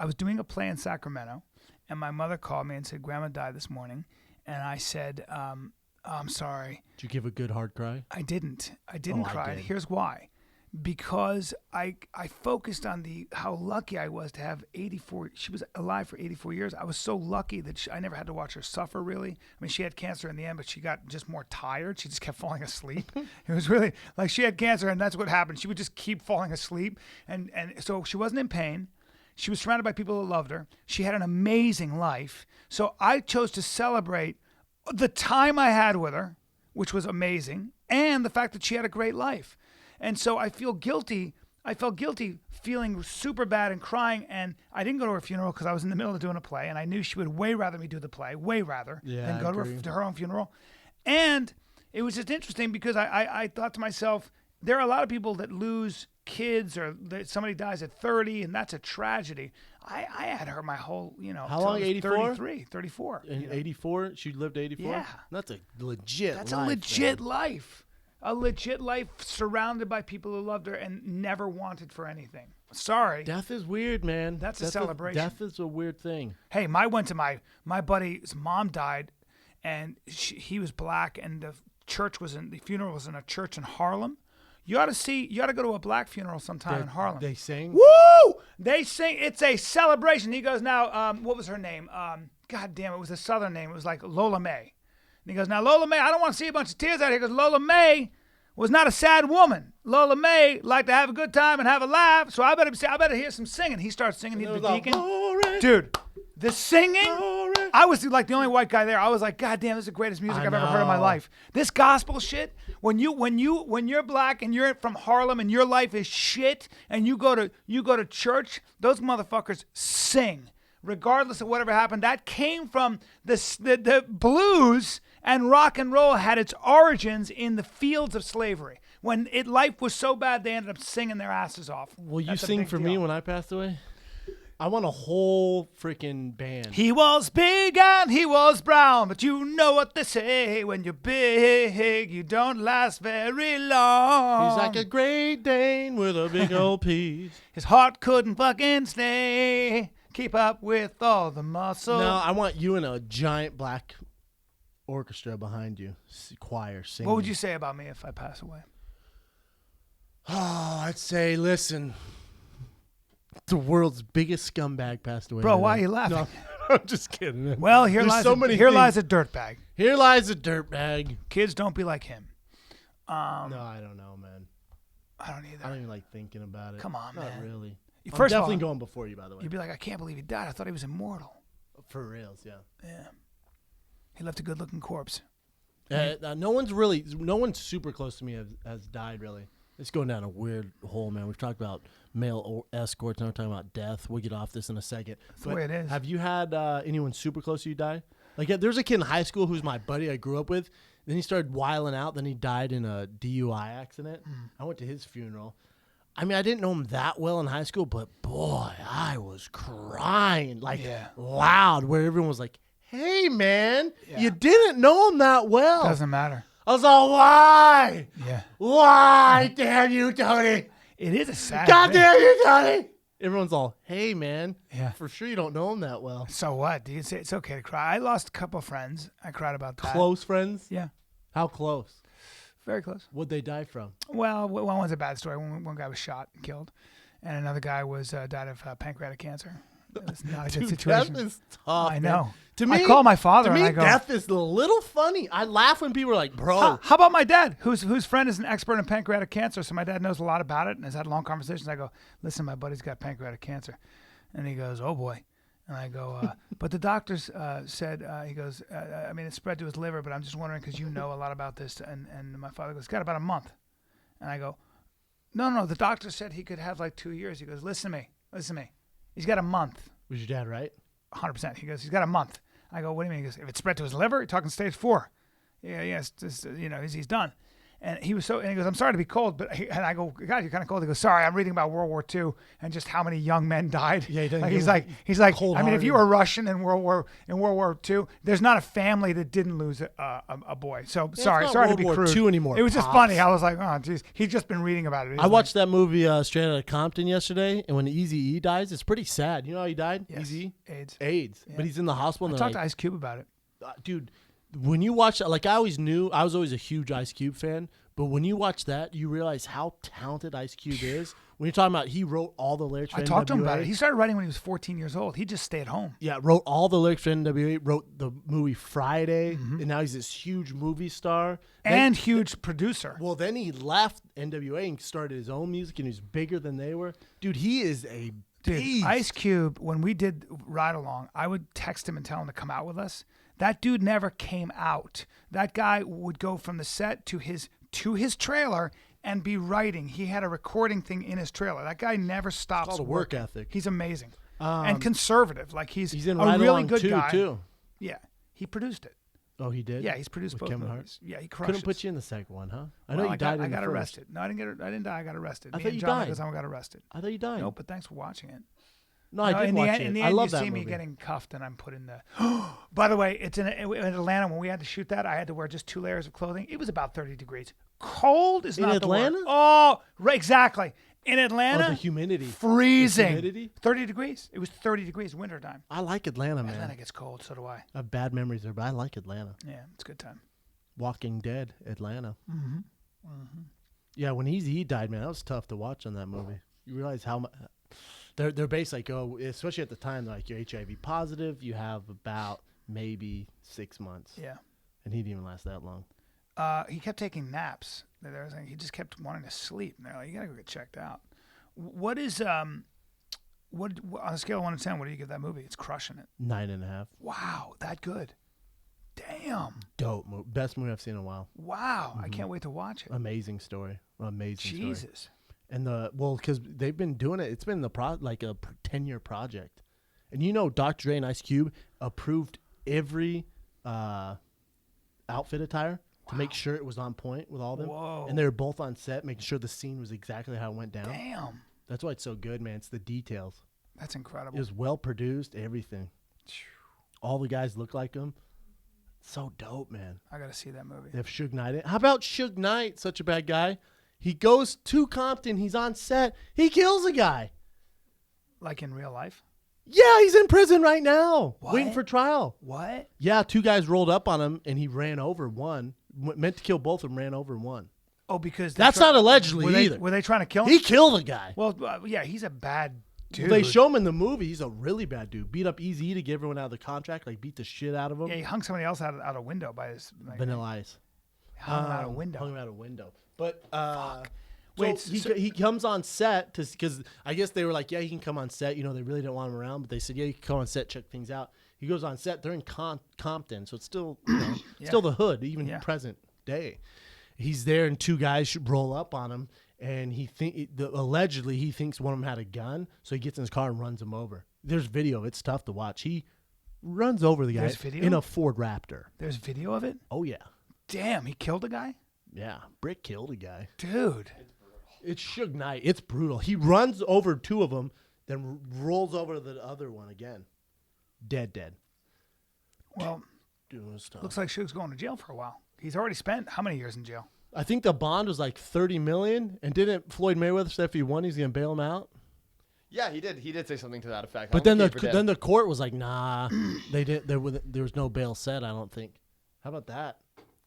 was doing a play in Sacramento, and my mother called me and said, Grandma died this morning. And I said, I'm sorry. Did you give a good hard cry? I didn't. I didn't cry. I did. Here's why. Because I focused on how lucky I was to have 84. She was alive for 84 years. I was so lucky that I never had to watch her suffer, really. I mean, she had cancer in the end, but she got just more tired. She just kept falling asleep. It was really like she had cancer, and that's what happened. She would just keep falling asleep. And so she wasn't in pain. She was surrounded by people who loved her. She had an amazing life. So I chose to celebrate the time I had with her, which was amazing, and the fact that she had a great life. And so I feel guilty. I felt guilty feeling super bad and crying. And I didn't go to her funeral because I was in the middle of doing a play. And I knew she would way rather me do the play, way rather than go to her own funeral. And it was just interesting because I thought to myself, there are a lot of people that lose kids or that somebody dies at 30, and that's a tragedy. I had her my whole, How long, 84? 34. In 84? She lived 84? Yeah. That's a legit That's life. a legit man. life. A legit life surrounded by people who loved her and never wanted for anything. Sorry. Death is weird, man. That's a celebration. Death is a weird thing. Hey, my buddy's mom died, and he was black, and the funeral was in a church in Harlem. You ought to go to a black funeral sometime in Harlem. They sing? Woo! They sing. It's a celebration. He goes, now, what was her name? God damn, it was a Southern name. It was like Lola May. And he goes, now Lola May, I don't want to see a bunch of tears out here because Lola May was not a sad woman. Lola May liked to have a good time and have a laugh, so I better hear some singing. He starts singing. He's the deacon. Dude, the singing, I was like the only white guy there. I was like, God damn, this is the greatest music I've ever heard in my life. This gospel shit, when you're black and you're from Harlem and your life is shit and you go to church, those motherfuckers sing. Regardless of whatever happened, that came from the blues, and rock and roll had its origins in the fields of slavery. When life was so bad, they ended up singing their asses off. Will you That's a sing big for deal. me when I passed away? I want a whole freaking band. He was big and he was brown, but you know what they say, when you're big, you don't last very long. He's like a Great Dane with a big old piece. His heart couldn't fucking stay. Keep up with all the muscle. No, I want you in a giant black orchestra behind you, choir singing. What would you say about me if I pass away? Oh, I'd say, listen, the world's biggest scumbag passed away. Bro, today. why are you laughing? No, I'm just kidding. Man. Well, here There's lies so a, many here things. lies a dirtbag. Here lies a dirtbag. Kids, don't be like him. No, I don't know, man. I don't either. I don't even like thinking about it. Come on, Not man. really. First I'm of definitely all, going before you, by the way. You'd be like, I can't believe he died. I thought he was immortal. For reals, yeah. Yeah. He left a good-looking corpse. No one's super close to me has died, really. It's going down a weird hole, man. We've talked about male escorts, now we're talking about death. We'll get off this in a second. That's the way it is. Have you had anyone super close to you die? Like, there's a kid in high school who's my buddy I grew up with. Then he started wiling out. Then he died in a DUI accident. I went to his funeral. I mean, I didn't know him that well in high school, but boy, I was crying like loud, where everyone was like, "Hey, man, you didn't know him that well." Doesn't matter. I was like, "Why? Yeah. Why? Damn you, Tony! It is a sad God thing. damn you, Tony!" Everyone's all, "Hey, man, Yeah. for sure you don't know him that well." So what? Dude, it's okay to cry. I lost a couple of friends. I cried about that. Close friends? Yeah. How close? Very close. What'd they die from? Well, one was a bad story. One guy was shot and killed, and another guy was died of pancreatic cancer. It was not a good Dude, situation. death is tough. I man. know. To me, I call my father To me, and I go, death is a little funny. I laugh when people are like, "Bro, How about my dad, whose friend is an expert in pancreatic cancer? So my dad knows a lot about it and has had long conversations. I go, listen, my buddy's got pancreatic cancer, and he goes, oh boy, and I go, but the doctors said, he goes, I mean, it spread to his liver, but I'm just wondering because you know a lot about this. And my father goes, it's got about a month, and I go, no, the doctor said he could have like 2 years. He goes, listen to me, he's got a month. was your dad right?" 100%. He goes, he's got a month. I go, what do you mean? He goes, if it spread to his liver, you're talking stage 4. Yeah, it's just, he's done. And he was and he goes, I'm sorry to be cold, but and I go, God, you're kind of cold. He goes, sorry, I'm reading about World War II and just how many young men died. Yeah, he doesn't like, give he's like, I mean, if cold-hearted. you were Russian in World War II, there's not a family that didn't lose a boy. So sorry not to World be War crude. II anymore, It was just Pops. funny. I was like, oh, geez, he's just been reading about it. I watched that movie Straight Outta Compton yesterday, and when Eazy-E dies, it's pretty sad. You know how he died? Yes, Eazy-E? AIDS. But he's in the hospital. I And talked they're to Ice Cube about it. dude, when you watch that, like I always knew, I was always a huge Ice Cube fan, but when you watch that, you realize how talented Ice Cube is. When you're talking about, he wrote all the lyrics for I talked to him NWA. about it. He started writing when he was 14 years old. He just stayed home. Yeah, wrote all the lyrics for NWA, wrote the movie Friday, Mm-hmm. and now he's this huge movie star. And huge producer. Well, then he left NWA and started his own music, and he's bigger than they were. Dude, he is a Dude, beast. Ice Cube, when we did Ride Along, I would text him and tell him to come out with us. That dude never came out. That guy would go from the set to his trailer and be writing. He had a recording thing in his trailer. That guy never stops called a work working. ethic. He's amazing. And conservative. Like he's He's in a Ride really Along good 2, guy. too. Yeah. He produced it. Oh, he did? Yeah, he's produced With both Kevin Hart? movies. Yeah, he crushed Couldn't it. put you in the second one, huh? I Well, know you died I in the got first. arrested. No, I didn't die. I got arrested. I Me thought and you John died. Leguizamo got arrested. I thought you died. Nope, but thanks for watching it. No, I did in watch the end, it. In the I end, love you that see movie. me getting cuffed, and I'm put in the. By the way, it's in Atlanta. When we had to shoot that, I had to wear just 2 layers of clothing. It was about 30 degrees. Cold is In not Atlanta? the word. Oh, right, exactly. In Atlanta, Oh, the humidity. freezing. The humidity? 30 degrees. It was 30 degrees wintertime. I like Atlanta, man. Atlanta gets cold. So do I. I have bad memories there, but I like Atlanta. Yeah, it's a good time. Walking Dead, Atlanta. Yeah, when he died, man, that was tough to watch on that movie. You realize how much. They're basically like, especially at the time, like you're HIV positive, you have about maybe 6 months. Yeah. And he didn't even last that long. He kept taking naps. He just kept wanting to sleep. And they're like, you gotta go get checked out. What is what on a scale of 1 to 10? What do you give that movie? It's crushing it. 9.5. Wow, that good. Damn. Dope movie. Best movie I've seen in a while. Wow, I can't wait to watch it. Amazing story. Amazing story. Jesus. And because they've been doing it. It's been like a 10-year project. And Dr. Dre and Ice Cube approved every outfit attire to make sure it was on point with all of them. Whoa. And they were both on set, making sure the scene was exactly how it went down. Damn. That's why it's so good, man. It's the details. That's incredible. It was well produced, everything. All the guys look like him. So dope, man. I gotta see that movie. They have Suge Knight in it. How about Suge Knight? Such a bad guy. He goes to Compton. He's on set. He kills a guy. Like in real life? Yeah, he's in prison right now, What? waiting for trial. What? Yeah, 2 guys rolled up on him, and he ran over one. Meant to kill both of them, ran over one. Oh, because That's not allegedly were they, either. Were they trying to kill him? He killed a guy. Well, yeah, he's a bad dude. They show him in the movie. He's a really bad dude. Beat up Eazy to get everyone out of the contract, like beat the shit out of him. Yeah, he hung somebody else out a window by his Vanilla Ice. hung him out a window. Hung him out a window. But Wait, he comes on set because I guess they were like, yeah, he can come on set. They really didn't want him around, but they said, yeah, you can come on set, check things out. He goes on set. They're in Compton, so it's still still the hood, even present day. He's there, and 2 guys should roll up on him, and allegedly he thinks one of them had a gun, so he gets in his car and runs him over. There's video. It's tough to watch. He runs over the guy There's video? in a Ford Raptor. There's video of it? Oh yeah, Damn, he killed a guy? yeah. Brick killed a guy. Dude. It's Suge Knight. It's brutal. He runs over 2 of them, then rolls over the other one again. Dead. Well, Doing his stuff. looks like Suge's going to jail for a while. He's already spent how many years in jail? I think the bond was like $30 million, and didn't Floyd Mayweather say if he won, he's gonna bail him out? Yeah, he did. He did say something to that effect. But then the court was like, nah, they didn't. There was no bail set. I don't think. How about that?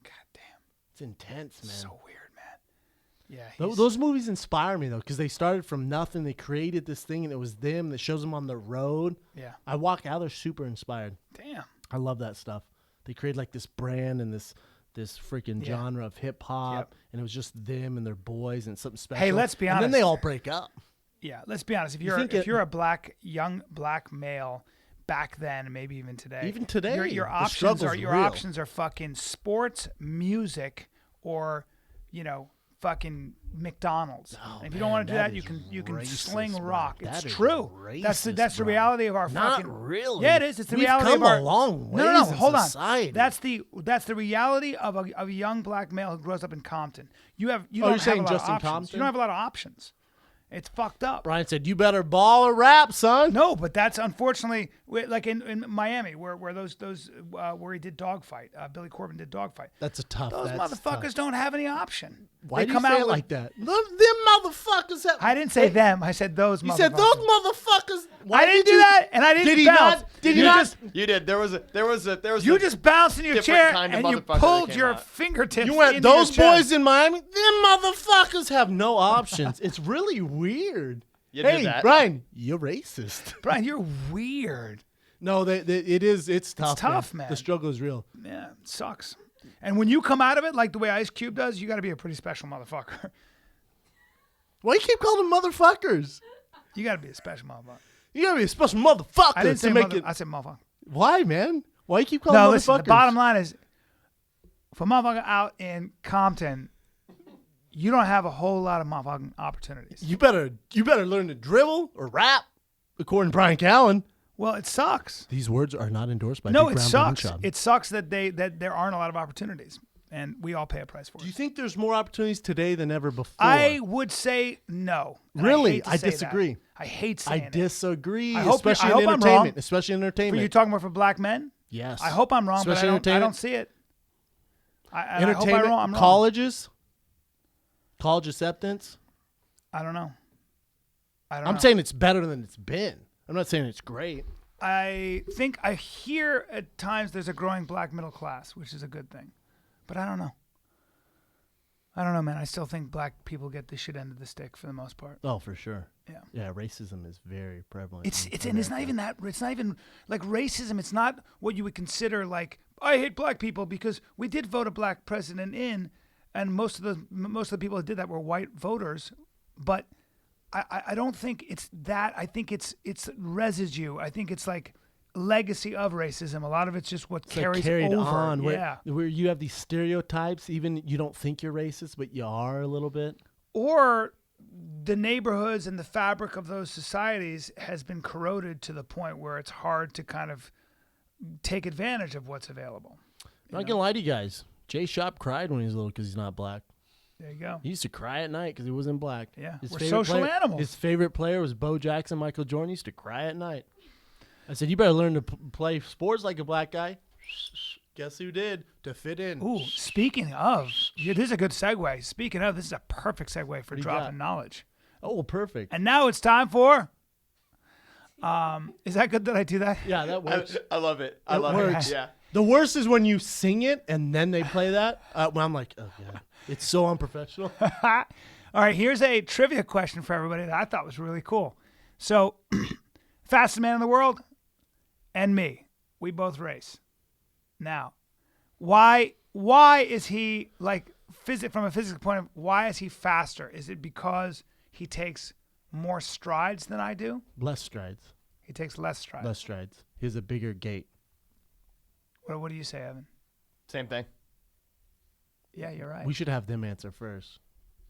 God damn. It's intense, man. So weird, man. Yeah. Those movies inspire me though, because they started from nothing. They created this thing, and it was them that shows them on the road. Yeah. I walk out there super inspired. Damn. I love that stuff. They created like this brand and this freaking genre of hip hop, and it was just them and their boys and something special. Hey, let's be And then honest. they all break up. Yeah, let's be honest. If you're a young black male back then, and maybe even today, your the options struggle's your real. options are fucking sports, music, or fucking McDonald's. Oh, and if you don't man, want to do that that, you can is sling racist, bro. rock. That It's is true. That's racist, the bro. reality of our Not fucking. really. Yeah, it is. It's the We've reality come of our a long No, ways in hold society. on. That's the reality of a young black male who grows up in Compton. You don't you're have saying a lot Justin of options. Compton? You don't have a lot of options. It's fucked up. Brian said, "You better ball or rap, son." No, but that's unfortunately like in Miami where those where he did Dogfight. Billy Corbin did Dogfight. That's a tough. Those that's motherfuckers tough. don't have any option. Why they do come you say out it with- like that? Them motherfuckers have. I didn't say them. I said those. You motherfuckers. said those motherfuckers. Why I didn't did do you- that, and I didn't Did he bounce. not? Did you he not? just You did. There was. you just bounced in your different chair kind of and you motherfucker that pulled came your out. fingertips. You went. into your Those chest. boys in Miami. Them motherfuckers have no options. It's really weird. You Hey, did that. Brian, you're racist. Brian, you're weird. No, it is. It's tough. tough, man. The struggle is real. Yeah, it sucks. And when you come out of it like the way Ice Cube does, you got to be a pretty special motherfucker. Why you keep calling them motherfuckers? You got to be a special motherfucker. You gotta be a special motherfucker I didn't to say make mother. it. I said motherfucker. Why, man? Why you keep calling No, motherfuckers? listen. The bottom line is, for a motherfucker out in Compton, you don't have a whole lot of motherfucking opportunities. You better learn to dribble or rap, according to Brian Callen. Well, it sucks. These words are not endorsed by No, Big it Brown sucks. Bone Shop. It sucks that there aren't a lot of opportunities, and we all pay a price for Do you it. think there's more opportunities today than ever before? I would say no. And Really? hate to I say disagree. that. I hate saying I it. disagree. I hope especially I hope in I'm entertainment. wrong. Especially in But entertainment. you're talking about for black men? Yes. I hope I'm wrong, Especially but I entertainment. don't see it. I hope Entertainment. I'm wrong. Colleges. College acceptance. I don't know. I'm saying it's better than it's been. I'm not saying it's great. I think I hear at times there's a growing black middle class, which is a good thing. But I don't know. I don't know, man. I still think black people get the shit end of the stick for the most part. Oh, for sure. Yeah. Yeah, racism is very prevalent. It's in and it's not America. even that. It's not even like racism. It's not what you would consider like I hate black people because we did vote a black president in, and most of the people that did that were white voters. But I don't think it's that. I think it's residue. I think it's like legacy of racism. A lot of it's just what It's like carries carried over. on. Yeah. Where you have these stereotypes, even you don't think you're racist, but you are a little bit. Or the neighborhoods and the fabric of those societies has been corroded to the point where it's hard to kind of take advantage of what's available. Not gonna lie to you guys. Jay Sharp cried when he was little because he's not black. There you go. He used to cry at night because he wasn't black. Yeah, His we're favorite social player- animals. His favorite player was Bo Jackson. Michael Jordan. He used to cry at night. I said, you better learn to play sports like a black guy. Guess who did? To fit in. Ooh, speaking of, this is a good segue. Speaking of, this is a perfect segue for do you dropping got? knowledge. Oh, well, perfect. And now it's time for. Is that good that I do that? Yeah, that works. I love it. I It love works. it. Yeah. The worst is when you sing it and then they play that. When I'm like, oh, yeah. It's so unprofessional. All right, here's a trivia question for everybody that I thought was really cool. So, fastest man in the world and me, we both race. Now, why is he like from a physical point of why is he faster? Is it because he takes more strides than I do? Less strides. He takes less strides. Less strides. He has a bigger gait. What do you say, Evan? Same thing. Yeah, you're right. We should have them answer first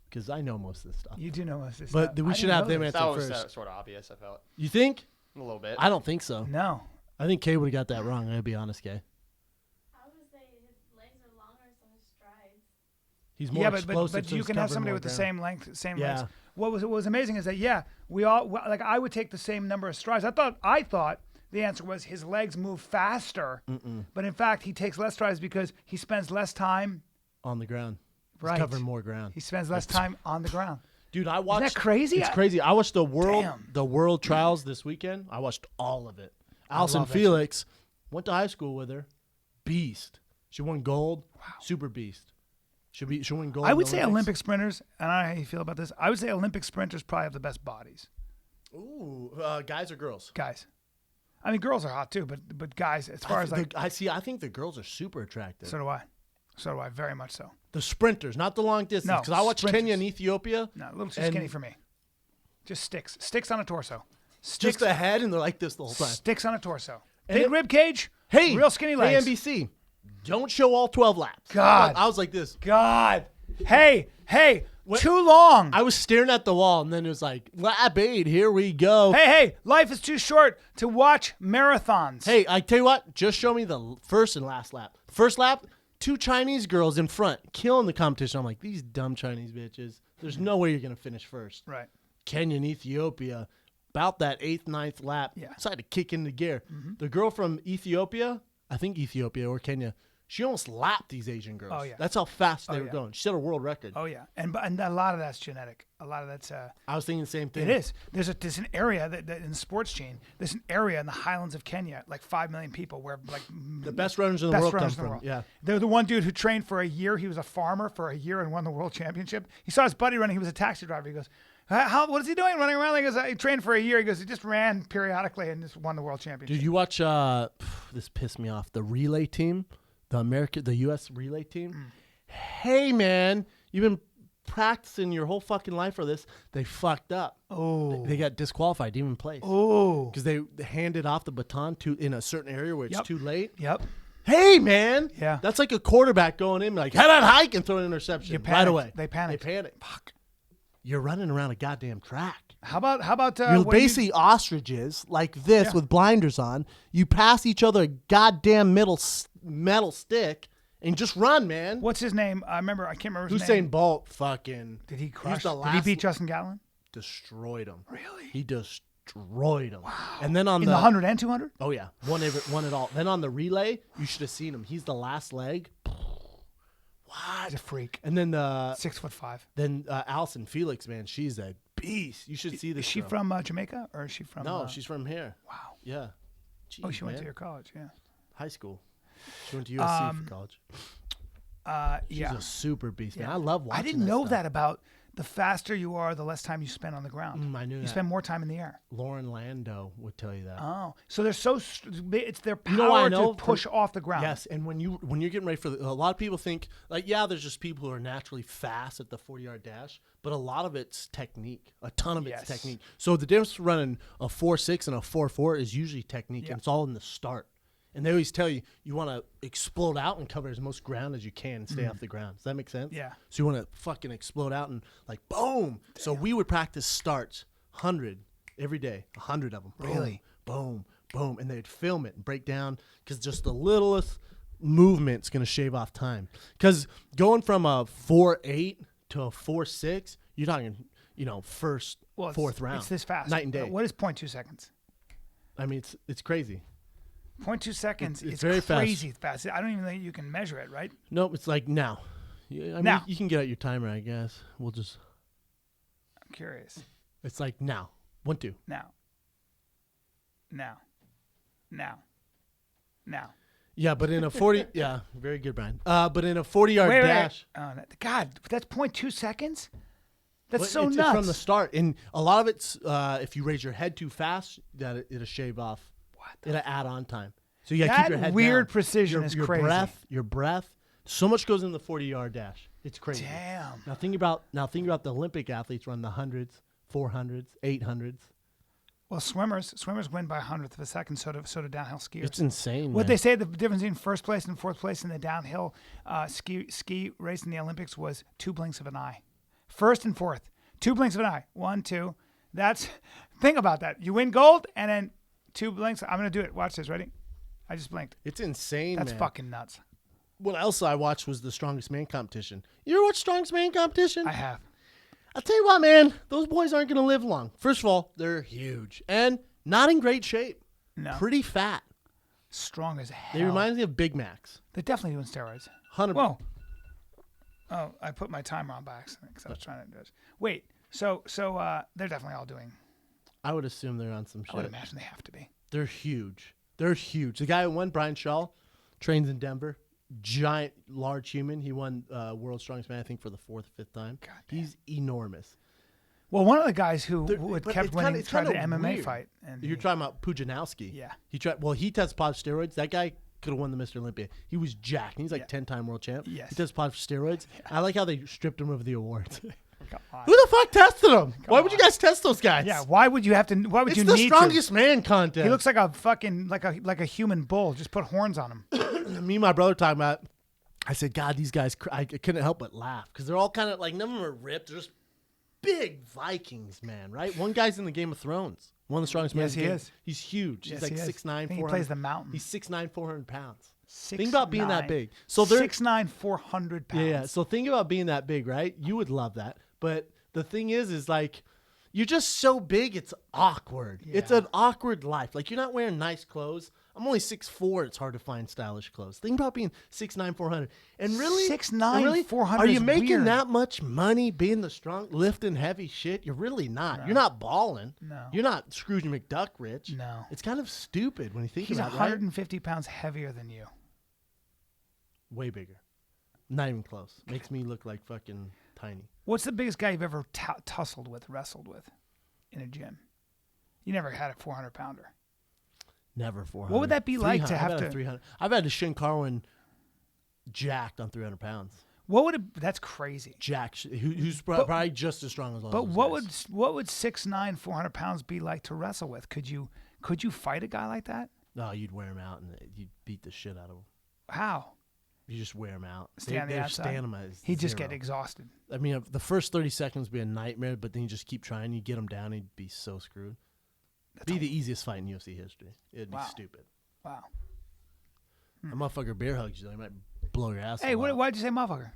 because I know most of this stuff. You do know most of this But stuff. we I should didn't have know them this. answer That was first. sort of obvious, I felt. You think? A little bit. I don't think so. No. I think Kay would have got that wrong. I'm going to be honest, Kay. I would say his legs are longer, so his strides. He's more Yeah, explosive. but so you he's can have covering somebody more with the ground. same length, same Yeah. legs. What was amazing is that we all like I would take the same number of strides. I thought the answer was his legs move faster, but in fact he takes less strides because he spends less time. On the ground. Right. He's covering more ground. He spends less time on the ground. Dude, I watched. crazy? It's crazy. I watched the Damn. world trials this weekend. I watched all of it. Allison love that shit. Felix went to high school with her. Beast. She won gold. Wow. Super beast. She won gold. I in would the say Olympic sprinters, and I don't know how you feel about this. I would say Olympic sprinters probably have the best bodies, Ooh, guys or girls? guys. I mean, girls are hot too, but guys, as far as like, I think the girls are super attractive. so do I. So do I, very much so. The sprinters, not the long distance. No, Because I watched sprinters. Kenya and Ethiopia. No, a little too And- skinny for me. Just sticks on a torso. Just Sticks, the head, and they're like this the whole time. sticks on a torso. And Big it- rib cage. Hey, real skinny legs. Hey, NBC, don't show all 12 laps. God. I was like this. God. Hey, too long. I was staring at the wall, and then it was like, lap 8, here we go. Hey, life is too short to watch marathons. Hey, I tell you what, just show me the first and last lap. First lap, 2 Chinese girls in front, killing the competition. I'm like, these dumb Chinese bitches. There's no way you're going to finish first. Right. Kenya and Ethiopia, about that 8th, 9th lap, Yeah. decided to kick into gear. The girl from Ethiopia, I think Ethiopia or Kenya, she almost lapped these Asian girls. Oh, yeah. That's how fast they Oh, were yeah. going. She set a world record. Oh yeah, and a lot of that's genetic. A lot of that's I was thinking the same thing. It is. There's an area that in the sports chain. There's an area in the highlands of Kenya, like 5 million people, where like The best runners in the best world come runners in the from. world. Yeah. They're the one dude who trained for a year. He was a farmer for a year and won the world championship. He saw his buddy running. He was a taxi driver. He goes, what is he doing running around? He goes, he trained for a year. He goes, he just ran periodically and just won the world championship. Dude, you watch this pissed me off. The relay team, the US relay team. Hey man, you've been practicing your whole fucking life for this. They fucked up. Oh. They got disqualified, didn't even place. Oh. Because they handed off the baton to in a certain area where it's Yep. too late. Yep. Hey man, Yeah. that's like a quarterback going in like head on hike and throw an interception You right panicked. away. They panicked. They panic. Fuck. You're running around a goddamn track. How about You're when basically ostriches like this Yeah. with blinders on. You pass each other a goddamn metal stick and just run, man. what's his name? I can't remember his name. Usain Bolt fucking Did he he's crush? the Did he last- beat Justin Gatlin? destroyed him. Really? He destroyed him. Wow. And then on In the 100 and 200? oh yeah, won it all. Then on the relay, you should have seen him. He's the last leg. He's a freak. And then 6'5". Allison Felix, man, she's a beast. You should see this. Is she girl. from Jamaica or is she from? No, she's from here. Wow. Yeah. Oh, Jeez, she went to man. your college. Yeah. high school. She went to USC for college. She's Yeah. a super beast, man. Yeah. I love watching I didn't that know stuff. that about the faster you are, the less time you spend on the ground. I knew You that. spend more time in the air. Lauren Lando would tell you that. Oh, so they're it's their power You know what I know to push off the ground. Yes, and when you're getting ready for a lot of people think like, yeah, there's just people who are naturally fast at the 40-yard dash, but a lot of it's technique. A ton of it's Yes. technique. So the difference between running a 4.6 and a 4.4 is usually technique, Yep. and it's all in the start. And they always tell you want to explode out and cover as much ground as you can and stay off the ground. Does that make sense? Yeah. So you want to fucking explode out and like boom. So we would practice starts 100 every day, 100 of them. Boom, Really? boom, boom, and they'd film it and break down because just the littlest movement's gonna shave off time. Because going from a 4.8 to a 4.6, you're talking, first, Well, fourth round. It's this fast. Night and day. What is 0.2 seconds? I mean, it's crazy. 0.2 seconds. It's It's very fast. crazy fast. I don't even think you can measure it, right? Nope, it's like now. Yeah, I mean, Now. you can get out your timer, I guess. We'll just. I'm curious. It's like now. 1, 2. Now. Yeah, but in a 40, yeah, very good, Brian. But in a 40-yard Wait. dash, Oh, God, that's 0.2 seconds? That's well, so it's nuts. from the start, and a lot of it's if you raise your head too fast, that it'll shave off. What? It'll add on time. So you gotta keep your That head weird down. precision is your crazy. Your breath. So much goes in the 40-yard dash. It's crazy. Damn. Now think about the Olympic athletes run the 100s, 400s, 800s. Well, swimmers win by a hundredth of a second. So do downhill skiers. It's insane. What man. they say the difference between first place and fourth place in the downhill ski race in the Olympics was 2 blinks of an eye. First and fourth, 2 blinks of an eye. 1, 2. Think about that. You win gold and then 2 blinks. I'm gonna do it. Watch this. Ready? I just blinked. It's insane. That's man. fucking nuts. What else I watched was the Strongest Man competition. You ever watch Strongest Man competition? I have. I'll tell you what, man. Those boys aren't going to live long. First of all, they're huge and not in great shape. No. Pretty fat. Strong as hell. They remind me of Big Macs. They're definitely doing steroids. 100. Whoa. Oh, I put my timer on by accident because I was trying to do it. Wait. So they're definitely all doing. I would assume they're on some I would shit. imagine they have to be. They're huge. They're huge. The guy who won, Brian Shaw, trains in Denver. Giant, large human. He won World's Strongest Man, I think, for the 4th or 5th time. God damn. He's enormous. Well, one of the guys who But kept it's winning kinda- it's tried the kinda MMA weird. fight, and You're talking about Pujanowski. Yeah. He tried. Well, he tested positive for steroids. That guy could have won the Mr. Olympia. He was jacked. He's like Yeah. 10-time world champ. Yes. He tested positive for steroids. I like how they stripped him of the awards. come on. Who the fuck tested him? Why would you guys test those guys? Yeah, why would you have to? Why would it's you the need strongest man to? contest. He looks like a fucking like a human bull. Just put horns on him. Me and my brother talking about. I said, God, these guys. I couldn't help but laugh because they're all kind of like none of them are ripped. They're just big Vikings, man. Right? One guy's in the Game of Thrones. One of the strongest men. Yes, in the he game. is. He's huge. Yes, He's like he is. 6'9", I think he 400. plays the mountain. He's 6'9", 400 pounds. 6'9". Think about being that big. So they're 6'9", 400 pounds. Yeah. So think about being that big, right? You would love that. But the thing is like, you're just so big, it's awkward. It's Yeah. an awkward life. Like, you're not wearing nice clothes. I'm only 6'4". It's hard to find stylish clothes. Think about being 6'9", 400. And really, 6'9", and really, 400 are you is making weird. that much money being the strong, lifting heavy shit? You're really not. You're not balling. No. You're not Scrooge McDuck rich. No. It's kind of stupid when you think He's about it. 150 pounds heavier than you. Right? Way bigger. Not even close. Makes me look like fucking tiny. What's the biggest guy you've ever tussled with, wrestled with, in a gym? You never had a 400 pounder. Never 400. What would that be like to 300. have I've had to- a 300. I've had to Shin Carwin jacked on 300 pounds. What would it? That's crazy. Jack, who's probably just as strong as all But those what guys. would 6'9", 400 pounds be like to wrestle with? Could you fight a guy like that? No, you'd wear him out and you'd beat the shit out of him. How? You just wear him out. Stay on the their outside. stamina is He'd just zero. get exhausted. I mean, the first 30 seconds would be a nightmare, but then you just keep trying. You get him down, he'd be so screwed. Be the easiest fight in UFC history. It'd Wow. be stupid. Wow. A motherfucker bear hugs you, they might blow your ass. Hey, a lot. why'd you say motherfucker?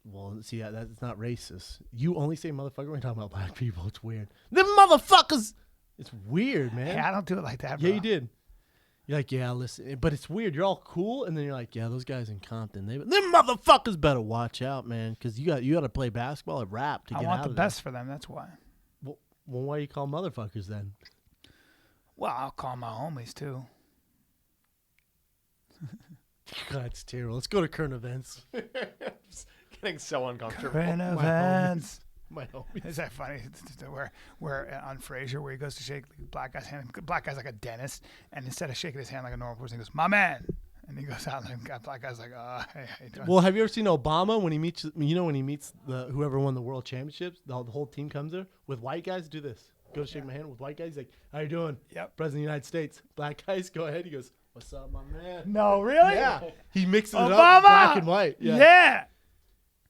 Well, see, that's not racist. You only say motherfucker when you're talking about black people. It's weird. Them motherfuckers. It's weird, man. Hey, I don't do it like that, bro. Yeah, you did. You're like, yeah, listen, but it's weird. You're all cool, and then you're like, yeah, those guys in Compton, them motherfuckers better watch out, man, because you got to play basketball or rap to I get want out the of there. best for them. That's why. Well, why you call motherfuckers then? Well, I'll call my homies too. God, it's terrible. Let's go to current events. Getting so uncomfortable. Current My events. My homie. Is that funny? Where on Frasier, where he goes to shake the black guy's hand, black guy's like a dentist, and instead of shaking his hand like a normal person, he goes, "My man," and he goes out, and the black guy's like, "Oh, hey, how you doing?" Well, have you ever seen Obama when he meets? When he meets the whoever won the world championships, the whole team comes there with white guys. Do this. Go shake my hand with white guys. He's like, "How you doing?" Yep. President of the United States. Black guys, go ahead. He goes, "What's up, my man?" No, really? Yeah. He mixes it Obama! up, black and white. Yeah.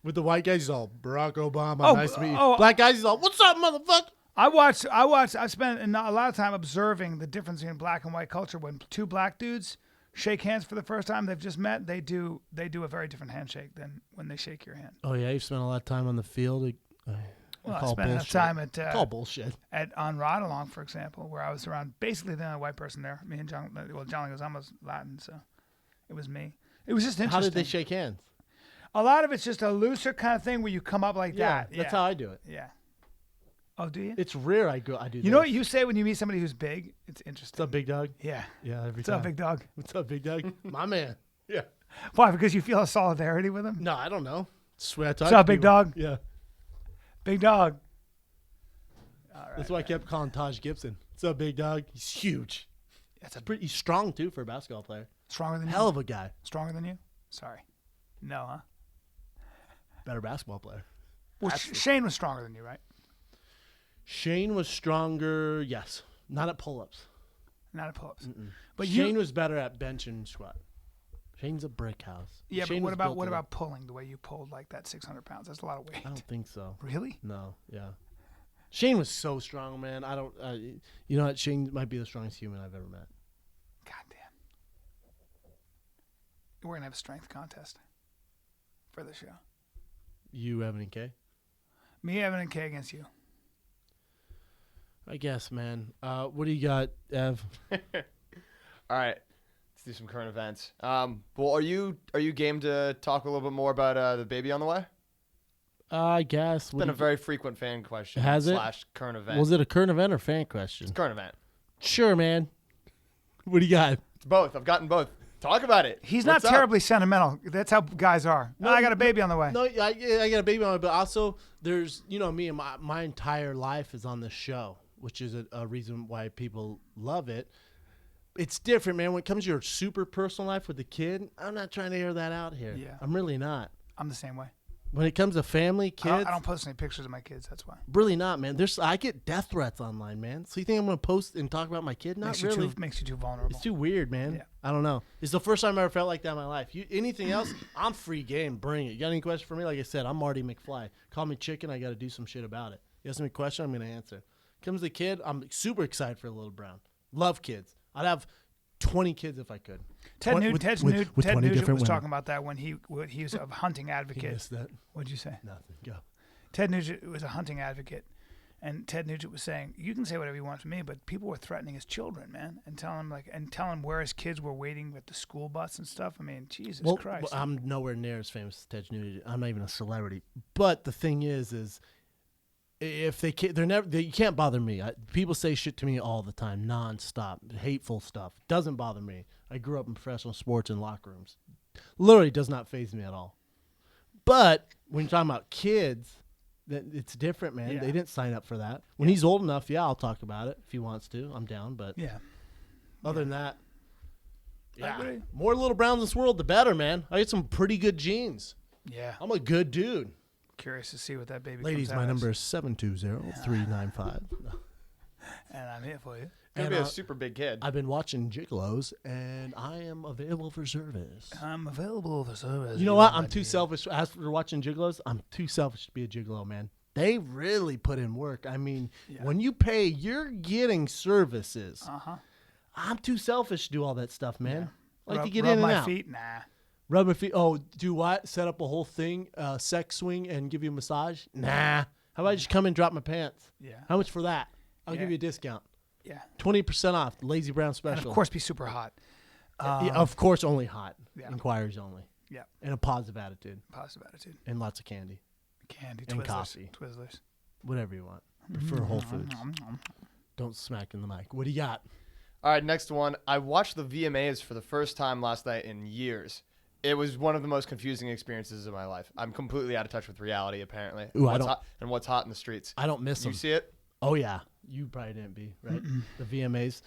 With the white guys, he's all Barack Obama. Oh, Nice to meet you. oh. Black guys, he's all, "What's up, motherfucker?" I spent a lot of time observing the difference in black and white culture. When two black dudes shake hands for the first time they've just met, they do a very different handshake than when they shake your hand. Oh yeah, you've spent a lot of time on the field. Well, I spent enough time at Call bullshit. on Ride Along, for example, where I was around basically the only white person there. Me and John. Well, John Leguizamo's Latin, so it was me. It was just interesting. How did they shake hands? A lot of it's just a looser kind of thing where you come up like that. That's how I do it. Yeah. Oh, do you? It's rare I do. You know what you say when you meet somebody who's big? It's interesting. What's up, big dog? Yeah. Yeah, every What's time. up, big dog? What's up, big dog? My man. Yeah. Why? Because you feel a solidarity with him? No, I don't know. Swear I talk What's up, to big people. dog? Yeah. Big dog. All right. That's why I kept calling Taj Gibson. What's up, big dog? He's huge. That's a He's strong too for a basketball player. stronger than you. Hell of a guy. Stronger than you? Sorry. No, huh? Better basketball player. Well, Shane was stronger than you, right? Shane was stronger. Yes. Not at pull-ups. Not at pull-ups. But Shane was better at bench and squat. Shane's a brick house. Yeah, Shane but was what built to about pulling the way you pulled like that 600 pounds? That's a lot of weight. I don't think so. Really? No. Yeah. Shane was so strong, man. I don't. You know what? Shane might be the strongest human I've ever met. God damn. We're going to have a strength contest for the show. You, Evan, and Kay? Me, Evan, and Kay against you. I guess, man. What do you got, Ev? All right, let's do some current events. Well, are you game to talk a little bit more about the baby on the way? I guess. It's been a very frequent fan question. Has it? / current event. Was it a current event or fan question? It's current event. Sure, man. What do you got? It's both. I've gotten both. Talk about it. He's not What's up? terribly sentimental. That's how guys are. No, I got a baby on the way. No, I got a baby on it, but also there's, me and my entire life is on this show, which is a reason why people love it. It's different, man. When it comes to your super personal life with the kid, I'm not trying to air that out here. Yeah. I'm really not. I'm the same way. When it comes to family, kids, I don't post any pictures of my kids. That's why. really not, man. I get death threats online, man. So you think I'm gonna post and talk about my kid? Not really. Makes you too vulnerable. It's too weird, man. Yeah. I don't know. It's the first time I ever felt like that in my life. Anything else, I'm free game. Bring it. You got any question for me? Like I said, I'm Marty McFly. Call me chicken. I got to do some shit about it. You ask me a question, I'm going to answer. Comes the kid, I'm super excited for Little Brown. Love kids. I'd have 20 kids if I could. Ted Nugent was 20 different women. talking about that when he was a hunting You advocate. missed that. What'd you say? Nothing. Go. Ted Nugent was a hunting advocate, and Ted Nugent was saying, "You can say whatever you want to me, but people were threatening his children, man, and telling him where his kids were waiting with the school bus and stuff. I mean, Jesus Christ." Well, I'm nowhere near as famous as Ted Nugent. I'm not even a celebrity. But the thing is if they can't, you can't bother me. People say shit to me all the time, nonstop, hateful stuff. Doesn't bother me. I grew up in professional sports and locker rooms. Literally does not faze me at all. But when you're talking about kids, it's different, man. Yeah. They didn't sign up for that. When he's old enough, yeah, I'll talk about it if he wants to. I'm down. But yeah, other than that, yeah, agree. more Little Browns in this world, the better, man. I get some pretty good genes. yeah. I'm a good dude. Curious to see what that baby. Ladies, comes my out number as. is 720-395. And I'm here for you. Gonna And, be a super big kid. I've been watching Gigolos, and I am available for service. I'm available for service. You know what? I'm too selfish. As for watching Gigolos, I'm too selfish to be a Gigolo, man. They really put in work. I mean, when you pay, you're getting services. I'm too selfish to do all that stuff, man. I like to get in and my out. feet. Nah. Rub my feet. Oh, do what? Set up a whole thing, sex swing, and give you a massage? Nah. How about I just come and drop my pants? Yeah. How much for that? I'll Yeah. give you a discount. Yeah. 20% off. Lazy Brown And special. of course, be super hot. Yeah, of course, only hot. Yeah. Inquiries only. Yeah. And a positive attitude. Positive attitude. And lots of candy. Candy. And Twizzlers. coffee. Twizzlers. Whatever you want. Prefer Whole Foods. Don't smack in the mic. What do you got? All right, next one. I watched the VMAs for the first time last night in years, it was one of the most confusing experiences of my life. I'm completely out of touch with reality, apparently. Ooh, What's hot in the streets. I don't miss You them. see it? Oh yeah, you probably didn't be right. The VMAs,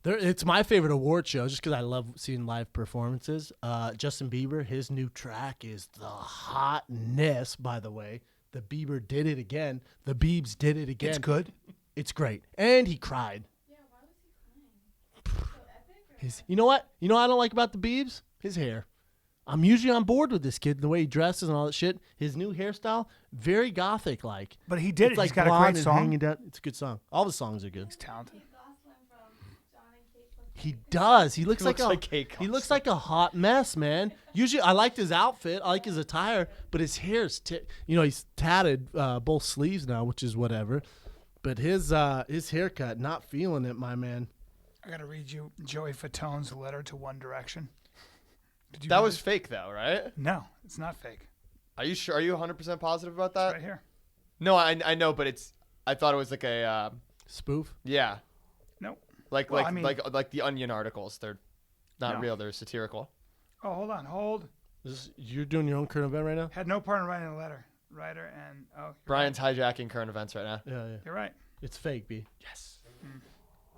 it's my favorite award show just because I love seeing live performances. Justin Bieber, his new track is the hotness. By the way, the Bieber did it again. The Biebs did it again. It's good. It's great, and he cried. Yeah, why was he crying? So epic? Or You know what? You know what I don't like about the Biebs? His hair. I'm usually on board with this kid, the way he dresses and all that shit. His new hairstyle, very gothic like. But he did It's it. like He's got a blonde great and song. hanging down. It's a good song. All the songs are good. He's talented. Kate Gosselin from John and Kate. He does. He looks, looks like like Kate he looks like a hot mess, man. Usually, I liked his outfit. I like his attire, but his hair's he's tatted both sleeves now, which is whatever. But his haircut, not feeling it, my man. I gotta read you Joey Fatone's letter to One Direction. Did you That read was it? fake, though, right? No, it's not fake. Are you sure? Are you 100% positive about that? It's right here. No, I know, but I thought it was like a Spoof. yeah, No. like Well, like I mean- like the Onion articles. They're not No. real. They're satirical. Oh, hold. You're doing your own current event right now? Had no part in writing the letter. Writer and you're Brian's hijacking current events right now. Yeah. You're right. It's fake, B. Yes.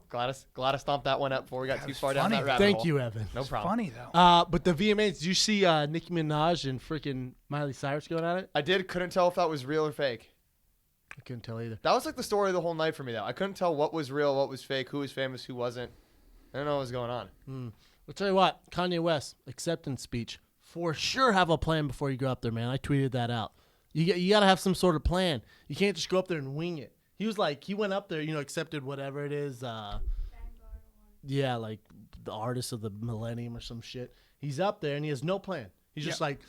Glad I stomped that one up before we got That too was far down funny. that rabbit Thank hole. you, Evan. No It's problem. funny though. But the VMAs, did you see Nicki Minaj and freaking Miley Cyrus going at it? I couldn't tell if that was real or fake. I couldn't tell either. That was like the story of the whole night for me, though. I couldn't tell what was real, what was fake, who was famous, who wasn't. I don't know what was going on. I'll tell you what, Kanye West acceptance speech. For sure, have a plan before you go up there, man. I tweeted that out. You got to have some sort of plan. You can't just go up there and wing it. He was like, he went up there, accepted whatever it is. Yeah, like the artist of the millennium or some shit. He's up there and he has no plan. He's just like,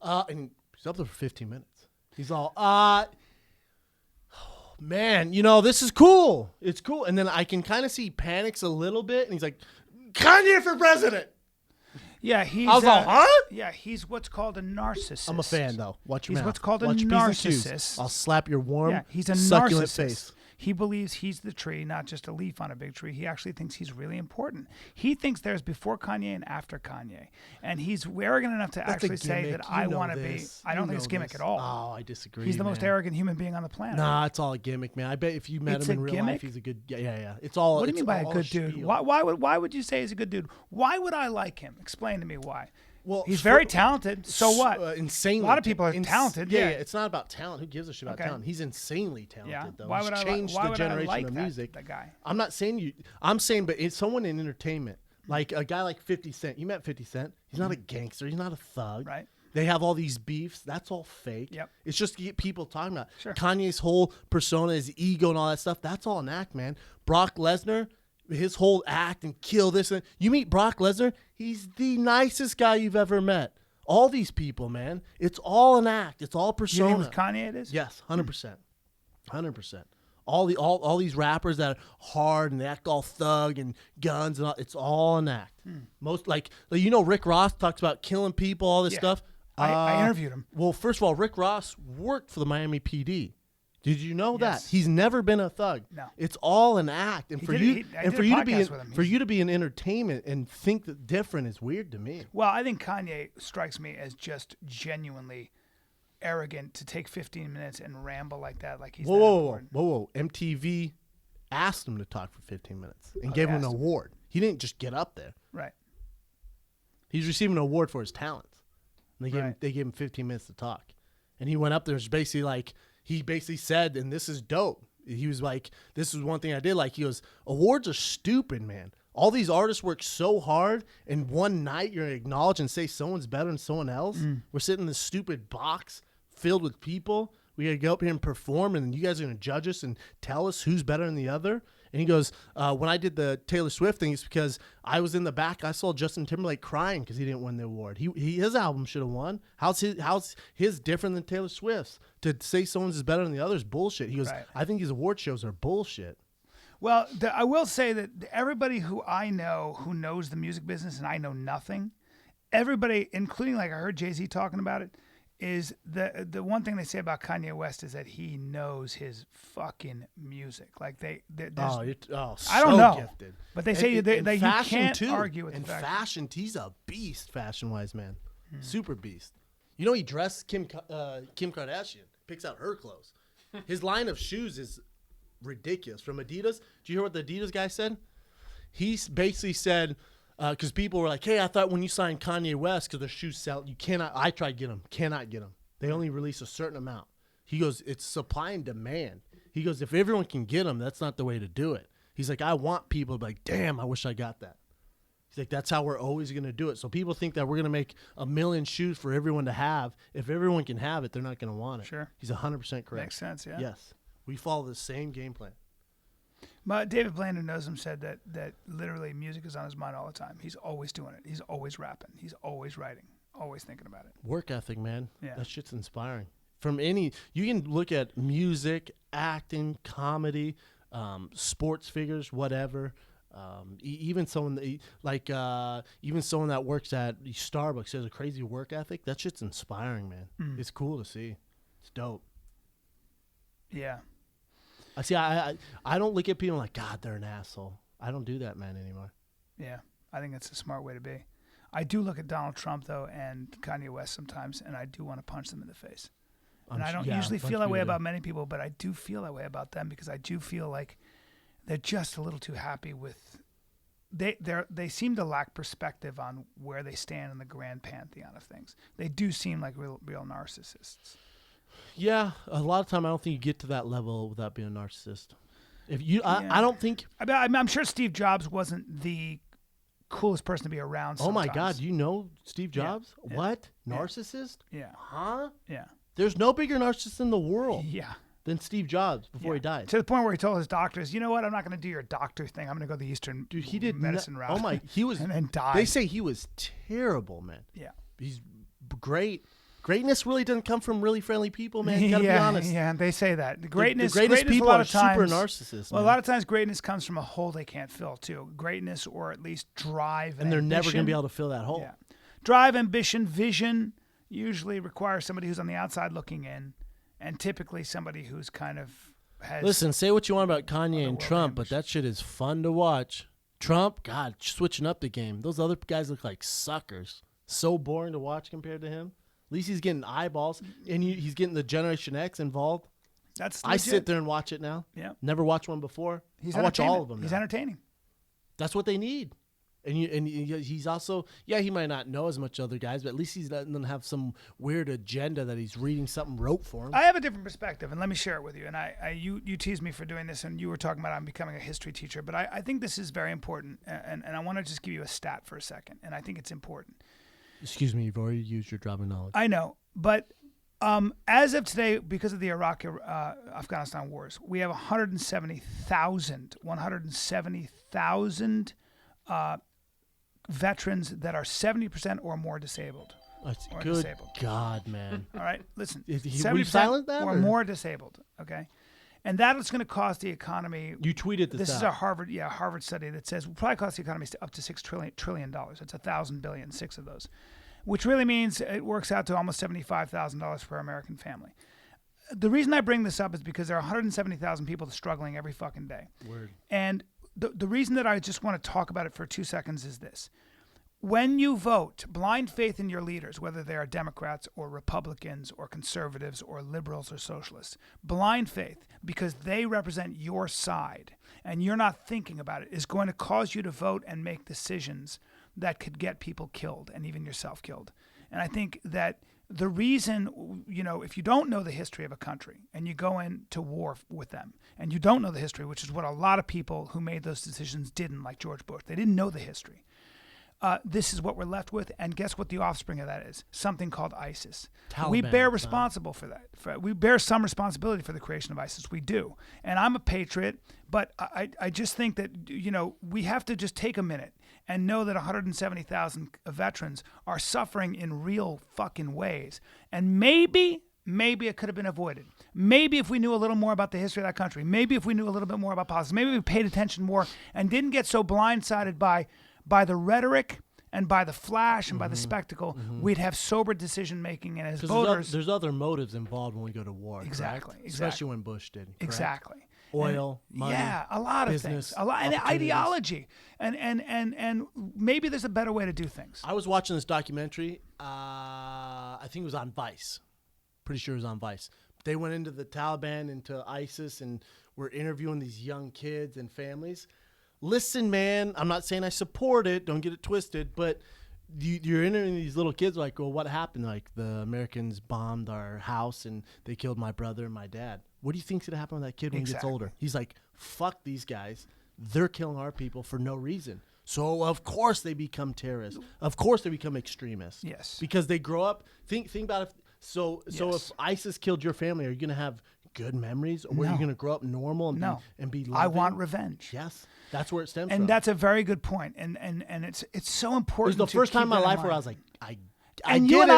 and he's up there for 15 minutes. He's all, man, this is cool. It's cool. And then I can kind of see he panics a little bit and he's like, Kanye for president. Yeah, he's. I was all, huh? Yeah, he's what's called a narcissist. I'm a fan, though. Watch your He's mouth. what's called a Watch your P's and Q's. narcissist. I'll slap your warm, Yeah, he's a succulent narcissist. face. He believes he's the tree, not just a leaf on a big tree. He actually thinks he's really important. He thinks there's before Kanye and after Kanye, and he's arrogant enough to That's a actually say gimmick. that You I know want to be. this. I You don't think know it's gimmick this. at all. Oh, I disagree. He's the most man. arrogant human being on the planet. Nah, it's all a gimmick, man. I bet if you met It's him a in real gimmick? life, he's a good. Yeah. It's all. What do you it's mean by a all good dude? spiel. Why would you say he's a good dude? Why would I like him? Explain to me why. Well, He's very talented. So what? Insanely. A lot of people are talented. Yeah, Yeah. it's not about talent. Who gives a shit about Okay. talent? He's insanely talented, Yeah. though. Why He's would I? changed Why the would generation I like of that, music. that guy? I'm not saying you. I'm saying, but it's someone in entertainment, like a guy like 50 Cent. You met 50 Cent. He's not a gangster. He's not a thug. Right. They have all these beefs. That's all fake. Yep. It's just to get people talking about. Sure. Kanye's whole persona, his ego, and all that stuff. That's all an act, man. Brock Lesnar, his whole act and kill this. And you meet Brock Lesnar, he's the nicest guy you've ever met. All these people, man. It's all an act. It's all You persona. think with Kanye it is? Yes, 100%. 100%. All these rappers that are hard and they act all thug and guns and all, it's all an act. Most like Rick Ross talks about killing people, all this Yeah. stuff. I interviewed him. Well, first of all, Rick Ross worked for the Miami PD. Did you know Yes. that? He's never been a thug. No. It's all an act. And He for did- you I and did for a you to be podcast with him. for you to be in entertainment and think that different is weird to me. Well, I think Kanye strikes me as just genuinely arrogant to take 15 minutes and ramble like that, like he's that important. Whoa. MTV asked him to talk for 15 minutes and Oh, gave they him an asked him. award. He didn't just get up there. Right. He's receiving an award for his talents. And Right. they gave him 15 minutes to talk. And he went up there and was basically like, he basically said, and this is dope. He was like, this is one thing I did. Like, he goes, awards are stupid, man. All these artists work so hard, and one night you're going to acknowledge and say someone's better than someone else. We're sitting in this stupid box filled with people. We got to go up here and perform, and you guys are going to judge us and tell us who's better than the other. And he goes, when I did the Taylor Swift thing, it's because I was in the back. I saw Justin Timberlake crying because he didn't win the award. His album should have won. How's his different than Taylor Swift's? To say someone's is better than the other is bullshit. He goes, Right. I think these award shows are bullshit. Well, I will say that everybody who I know who knows the music business and I know nothing, everybody, including like I heard Jay-Z talking about it, is the one thing they say about Kanye West is that he knows his fucking music. Like there's, I don't so know, gifted. but they say And that you fashion can't too. argue with and the fact. fashion, he's a beast fashion-wise, man. Super beast. You know he dressed Kim Kardashian. Picks out her clothes. His line of shoes is ridiculous. From Adidas. Did you hear what the Adidas guy said? He basically said, because people were like, hey, I thought when you signed Kanye West, because their shoes sell, you cannot, I tried to get them, cannot get them. They only release a certain amount. He goes, it's supply and demand. He goes, if everyone can get them, that's not the way to do it. He's like, I want people to be like, damn, I wish I got that. He's like, that's how we're always going to do it. So people think that we're going to make 1 million shoes for everyone to have. If everyone can have it, they're not going to want it. Sure. He's 100% correct. Makes sense, yeah. Yes. We follow the same game plan. But David Blaine, who knows him, said that literally music is on his mind all the time. He's always doing it. He's always rapping. He's always writing. Always thinking about it. Work ethic, man. Yeah. That shit's inspiring. From any, you can look at music, acting, comedy, sports figures, whatever. Even someone even someone that works at Starbucks has a crazy work ethic. That shit's inspiring, man. It's cool to see. It's dope. Yeah. I see. I don't look at people like, God, they're an asshole. I don't do that, man, anymore. Yeah. I think it's a smart way to be. I do look at Donald Trump, though, and Kanye West sometimes, and I do want to punch them in the face. And I don't usually feel that way about many people, but I do feel that way about them because I do feel like they're just a little too happy with. They seem to lack perspective on where they stand in the grand pantheon of things. They do seem like real narcissists. Yeah, a lot of time I don't think you get to that level without being a narcissist. If you, I don't think. I'm sure Steve Jobs wasn't the coolest person to be around. Oh my sometimes. God, you know Steve Jobs? Yeah. What? Yeah. Narcissist? Yeah. Huh? Yeah. There's no bigger narcissist in the world Yeah. than Steve Jobs before he Yeah. died. To the point where he told his doctors, you know what? I'm not going to do your doctor thing. I'm going to go the Eastern Dude, he did medicine not, route. Oh my, he was. and then died. They say he was terrible, man. Yeah. He's great. Greatness really doesn't come from really friendly people, man. You gotta be honest. Yeah, they say that. The The greatness, greatest people a lot are of times, super narcissists. Well, a man. lot of times greatness comes from a hole they can't fill, too. Greatness or at least drive and they're never ambition. gonna be able to fill that hole. Yeah. Drive, ambition, vision usually requires somebody who's on the outside looking in, and typically somebody who's kind of has. Listen, say what you want about Kanye and Otherworldly Trump, but ambition. that shit is fun to watch. Trump, God, switching up the game. Those other guys look like suckers. So boring to watch compared to him. At least he's getting eyeballs, and he's getting the Generation X involved. That's I legit. sit there and watch it now. Yeah. Never watched one before. He's I watch all of them. He's now. entertaining. That's what they need. And he's also, he might not know as much other guys, but at least he doesn't have some weird agenda that he's reading something wrote for him. I have a different perspective, and let me share it with you. And you teased me for doing this, and you were talking about I'm becoming a history teacher, but I think this is very important, and I want to just give you a stat for a second, and I think it's important. Excuse me, you've already used your driving knowledge. I know, but as of today, because of the Iraq Afghanistan wars, we have 170,000 veterans that are 70% or more disabled. That's or good disabled. God, man. All right, listen, Will you 70% silence that, or or- more disabled. Okay, and that is going to cost the economy. You tweeted this This out. is a Harvard study that says will probably cost the economy up to $6 trillion. That's 1,000 billion, 6 of those, which really means it works out to almost $75,000 per American family. The reason I bring this up is because there are 170,000 people struggling every fucking day. Word. And the reason that I just want to talk about it for 2 seconds is this. When you vote, blind faith in your leaders, whether they are Democrats or Republicans or conservatives or liberals or socialists, blind faith, because they represent your side and you're not thinking about it, is going to cause you to vote and make decisions that could get people killed and even yourself killed. And I think that the reason, if you don't know the history of a country and you go into war with them and you don't know the history, which is what a lot of people who made those decisions didn't, like George Bush, they didn't know the history. This is what we're left with, and guess what the offspring of that is? Something called ISIS. We Taliban, bear son. responsible for that. We bear some responsibility for the creation of ISIS. We do. And I'm a patriot, but I just think that, we have to just take a minute and know that 170,000 veterans are suffering in real fucking ways. And maybe it could have been avoided. Maybe if we knew a little more about the history of that country, maybe if we knew a little bit more about politics, maybe we paid attention more and didn't get so blindsided by the rhetoric and by the flash and by the spectacle, we'd have sober decision making. And as Because voters, there's other motives involved when we go to war. Exactly, correct? Especially when Bush did. Correct? exactly. Oil, money, yeah, a lot of business, things, a lot, and opportunities. ideology, and maybe there's a better way to do things. I was watching this documentary. I think it was on Vice. Pretty sure it was on Vice. They went into the Taliban, into ISIS, and were interviewing these young kids and families. Listen, man, I'm not saying I support it. Don't get it twisted. But you're interviewing these little kids like, well, what happened? Like, the Americans bombed our house, and they killed my brother and my dad. What do you think's going to happen with that kid when he gets Exactly. older? He's like, fuck these guys. They're killing our people for no reason. So, of course, they become terrorists. Of course, they become extremists. Yes. Because they grow up. Think about if. So Yes. if ISIS killed your family, are you going to have good memories, or are you No. going to grow up normal and No. be loving? I want revenge. Yes, that's where it stems from. And that's a very good point. And it's so it important. was the to first time keep in my that life where I mind. was like, I And get you and it.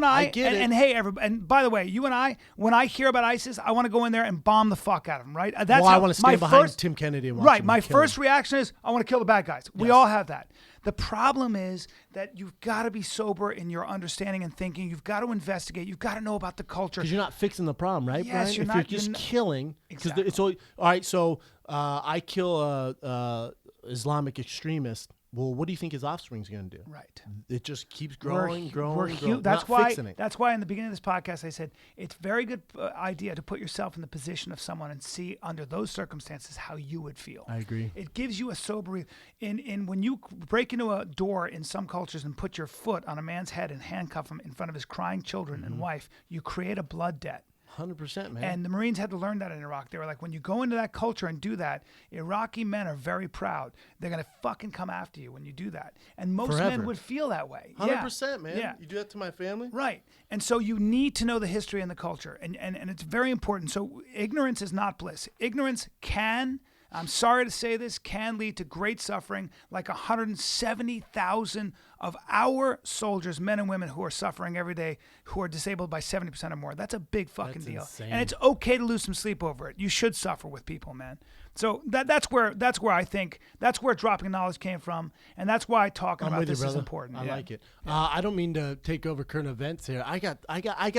I, get it. and hey, everybody, and by the way, you and I, when I hear about ISIS, I want to go in there and bomb the fuck out of them, right? That's well, I how- want to my stand behind first- Tim Kennedy and watch Right. him My kill first him. reaction is I want to kill the bad guys. We Yes. all have that. The problem is that you've got to be sober in your understanding and thinking. You've got to investigate. You've got to know about the culture. Because you're not fixing the problem, right, Yes, Brian? you're if not- you're you're just not- killing, because Exactly. it's all right. So I kill a Islamic extremist. Well, what do you think his offspring's going to do? Right. It just keeps We're growing, hu- growing, we're growing. hu- We're That's not why. fixing it. That's why in the beginning of this podcast I said it's very good idea to put yourself in the position of someone and see under those circumstances how you would feel. I agree. It gives you a sober. In when you break into a door in some cultures and put your foot on a man's head and handcuff him in front of his crying children Mm-hmm. and wife, you create a blood debt. 100%, man. And the Marines had to learn that in Iraq. They were like, when you go into that culture and do that, Iraqi men are very proud. They're going to fucking come after you when you do that. And most men Forever. would feel that way. 100%, man. Yeah. You do that to my family? Right. And so you need to know the history and the culture. And it's very important. So ignorance is not bliss. Ignorance can, I'm sorry to say this, can lead to great suffering, like 170,000 of our soldiers, men and women who are suffering every day, who are disabled by 70% or more. That's a big fucking That's deal. insane. And it's okay to lose some sleep over it. You should suffer with people, man. So that's where I think that's where dropping knowledge came from, and that's why talking I'm about with you, this is brother. important. I Yeah. like it. I don't mean to take over current events here. I got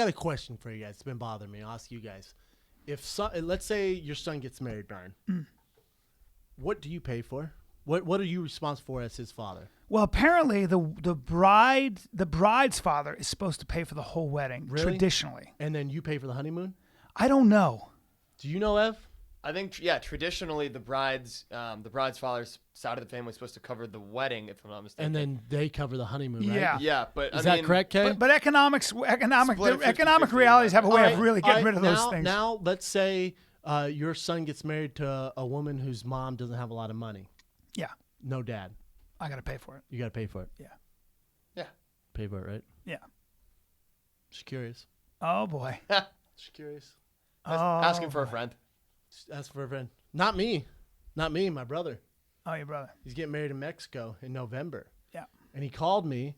a question for you guys. It's been bothering me. I'll ask you guys. Let's say your son gets married, Darn. What do you pay for? What are you responsible for as his father? Well, apparently the bride's father is supposed to pay for the whole wedding Really? traditionally. And then you pay for the honeymoon? I don't know. Do you know, Ev? I think traditionally the bride's father's side of the family is supposed to cover the wedding, if I'm not mistaken. And then they cover the honeymoon, right? Yeah. yeah, but Is I that mean, correct, Kay? But economic Split it 50-50, economic realities have a way All of really all getting rid of those now, things. Now, let's say your son gets married to a woman whose mom doesn't have a lot of money. Yeah, No dad. I got to pay for it. You got to pay for it. Yeah. Pay for it, right? Yeah. Just curious. Oh boy. Just curious. Asking for a friend. Just ask for a friend. Not me. Not me, my brother. Oh, your brother. He's getting married in Mexico in November. Yeah. And he called me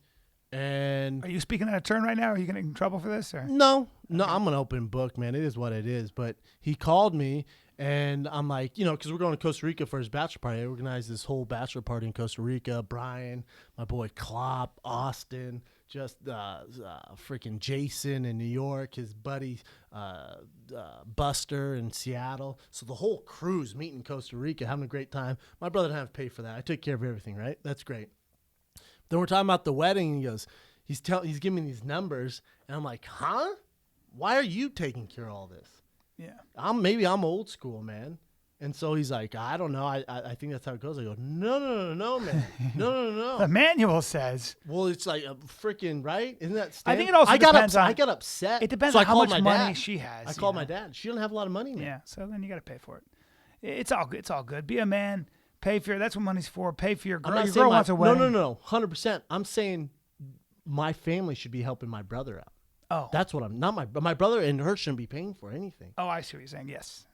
and Are you speaking out of turn right now? Are you getting in trouble for this? Or no, I'm an open book, man. It is what it is. But he called me, and I'm like, because we're going to Costa Rica for his bachelor party. I organized this whole bachelor party in Costa Rica. Brian, my boy Klopp, Austin, just freaking Jason in New York, his buddy Buster in Seattle. So the whole crew's meeting in Costa Rica, having a great time. My brother didn't have to pay for that. I took care of everything, right? That's great. Then we're talking about the wedding, and he goes, he's giving me these numbers, and I'm like, huh? Why are you taking care of all this? yeah. Maybe I'm old school, man. And so he's like, I don't know. I think that's how it goes. I go, no, man. No. The manual says Well, it's like a freaking, right? Isn't that I think standard? it also depends on- I got upset. it depends So on I how called much my money dad. she has. I you called know? my dad. She doesn't have a lot of money, man. Yeah. So then you got to pay for it. It's all good. It's all good. Be a man. Pay for your. That's what money's for. Pay for your I'm girl. not Your saying girl my, wants a wedding. No, 100%. I'm saying my family should be helping my brother out. Oh. That's what I'm not my brother and her shouldn't be paying for anything. Oh, I see what you're saying. Yes.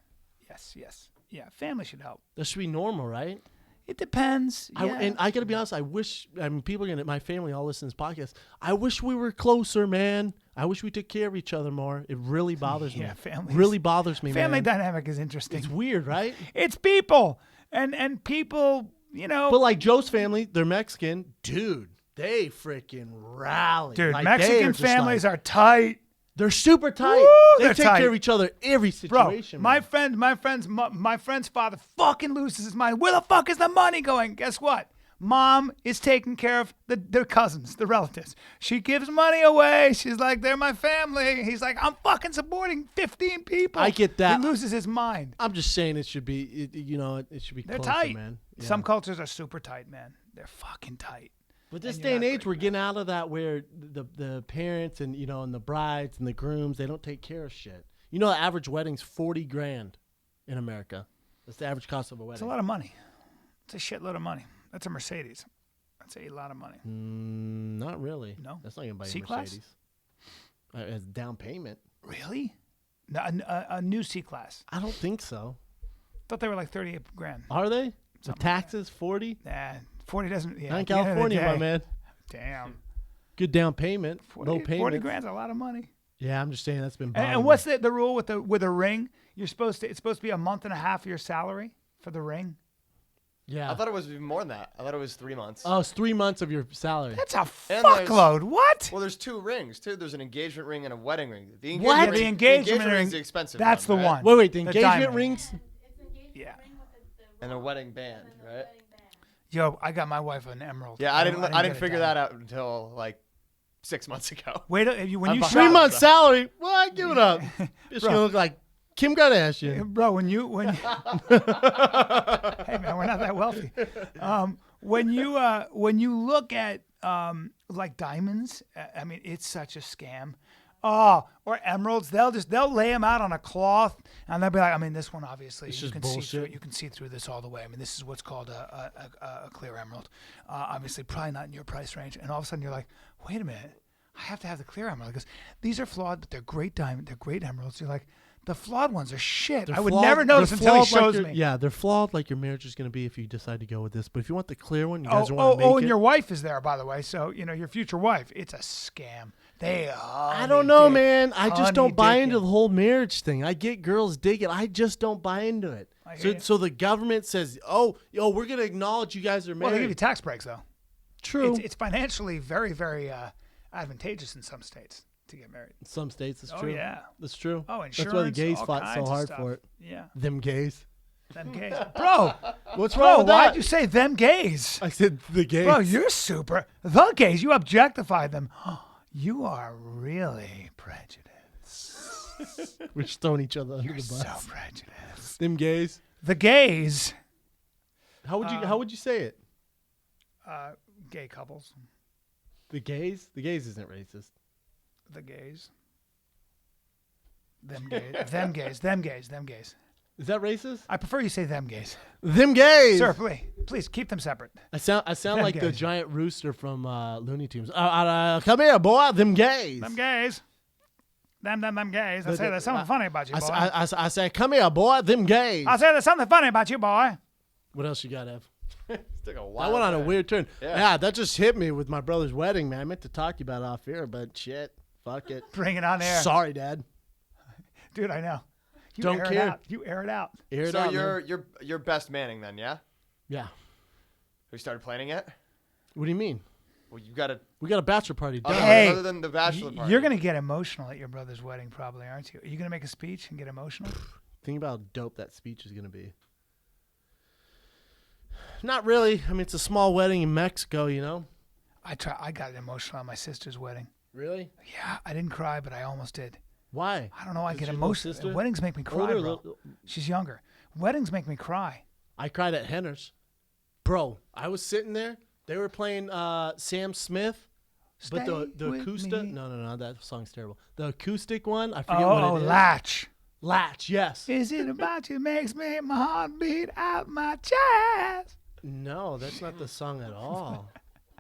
Yeah, family should help. That should be normal, right? It depends. Yeah. And I gotta be honest. I wish. People are gonna. My family all listen to this podcast. I wish we were closer, man. I wish we took care of each other more. It really bothers me. Yeah, families- really bothers me, family man. dynamic is interesting. It's weird, right? It's people, and people. But like Joe's family, they're Mexican, dude. They freaking rally, dude, Like, Mexican they are just families like, are tight. They're super tight. Woo, they they're take tight. care of each other every Bro, situation. my man. friend's father fucking loses his mind. Where the fuck is the money going? Guess what? Mom is taking care of the cousins, the relatives. She gives money away. She's like, they're my family. He's like, I'm fucking supporting 15 people. I get that. He loses his mind. I'm just saying it should be, it should be They're closer, tight. man. Yeah. Some cultures are super tight, man. They're fucking tight. But this and day you're and not age, great we're getting out of that where the parents and and the brides and the grooms, they don't take care of shit. You know, the average wedding's $40,000 in America. That's the average cost of a wedding. It's a lot of money. It's a shitload of money. That's a Mercedes. That's a lot of money. Not really. No? That's not gonna buy a C-Class? Mercedes. As down payment. Really? No, a new C-Class. I don't think so. Thought they were like 38 grand. Are they? The Something like taxes 40? Nah, 40 doesn't. Yeah, Not in at the end of the California, my day- man. Damn. Good down payment. 40, no payment. 40 grand's a lot of money. Yeah, I'm just saying that's been. And bothering what's me. the rule with a ring? It's supposed to be a month and a half of your salary for the ring. Yeah. I thought it was even more than that. I thought it was 3 months. Oh, it's 3 months of your salary. That's a And fuckload. What? Well, there's 2 rings too. There's an engagement ring and a wedding ring. The What? engagement, The ring, engagement ring is ring, the expensive. that's the right? one. Wait. The The engagement diamond. rings. It's engagement Yeah. ring with the And a rope wedding band, and the right? wedding band. Yo, I got my wife an emerald. Yeah, I didn't get it figure done. that out until like 6 months ago. Wait, when you I'm shop, 3 months salary. What? Give it up. It's Bro. gonna look like Kim Kardashian. bro. When hey man, we're not that wealthy. When you look at like diamonds, I mean, it's such a scam. Oh, or emeralds, they'll lay them out on a cloth, and they'll be like, I mean, this one obviously It's you just can see through bullshit. it. You can see through this all the way. I mean, this is what's called a clear emerald. Obviously, probably not in your price range. And all of a sudden, you're like, wait a minute, I have to have the clear emerald because these are flawed, but they're great diamond, they're great emeralds. You're like, the flawed ones are shit. They're I would flawed- never notice they're until he flawed like shows your- me. Yeah, they're flawed like your marriage is going to be if you decide to go with this. But if you want the clear one, you Oh, guys want to make and it. your wife is there, by the way. So your future wife. It's a scam. I don't know, man. I just don't buy honey-dicking. into the whole marriage thing. I get girls dig it. I just don't buy into it. I hear So, you. so the government says, "Oh, we're going to acknowledge you guys are Well, they give you married." tax breaks though. True. It's financially very, very advantageous in some states to get married. In some states, it's Oh, true. yeah. That's true. Oh, That's insurance. why the gays all fought so kinds of hard stuff. for it. Yeah, Them gays. them gays, bro. What's wrong Bro, with why'd that? you say them gays? I said the gays. Bro, you're super. The gays, you objectified them. You are really prejudiced. We're just throwing each other under You're the so bus. prejudiced. Them gays. The gays, How would you say it? gay couples. The gays? The gays isn't racist. The gays. Them gays. Them gays. Them gays. Them gays. Is that racist? I prefer you say them gays. Them gays. Sir, please keep them separate. I sound Them like the gays. giant rooster from Looney Tunes. Come here, boy. Them gays. Them gays. Them gays. I The- say there's something funny about you, boy. I say, come here, boy. Them gays. I say there's something funny about you, boy. What else you got, Ev? Took a I while. went on a weird turn. Yeah. Yeah, that just hit me with my brother's wedding, man. I meant to talk to you about it off air, but shit. Fuck it. Bring it on air. Sorry, Dad. Dude, I know. You Don't air care. It out. You air it out. Air it So out, man. you're best manning then, yeah? Have Yeah. you started planning yet? What do you mean? Well, you got to. We got a bachelor party done. Hey, other than the bachelor party. You're going to get emotional at your brother's wedding, probably, aren't you? Are you going to make a speech and get emotional? Think about how dope that speech is going to be. Not really. I mean, it's a small wedding in Mexico, you know? I got emotional at my sister's wedding. Really? Yeah, I didn't cry, but I almost did. Why? I don't know. I Is get your little emotional. sister Weddings make me cry, Older, bro. little- She's younger. Weddings make me cry. I cried at Henner's. Bro, I was sitting there. They were playing Sam Smith. But the Stay with acoustic, me. no, that song's terrible. The acoustic one, I forget Oh, what it is. Latch. Latch, yes. Is it about you makes me my heart beat out my chest? No, that's not the song at all.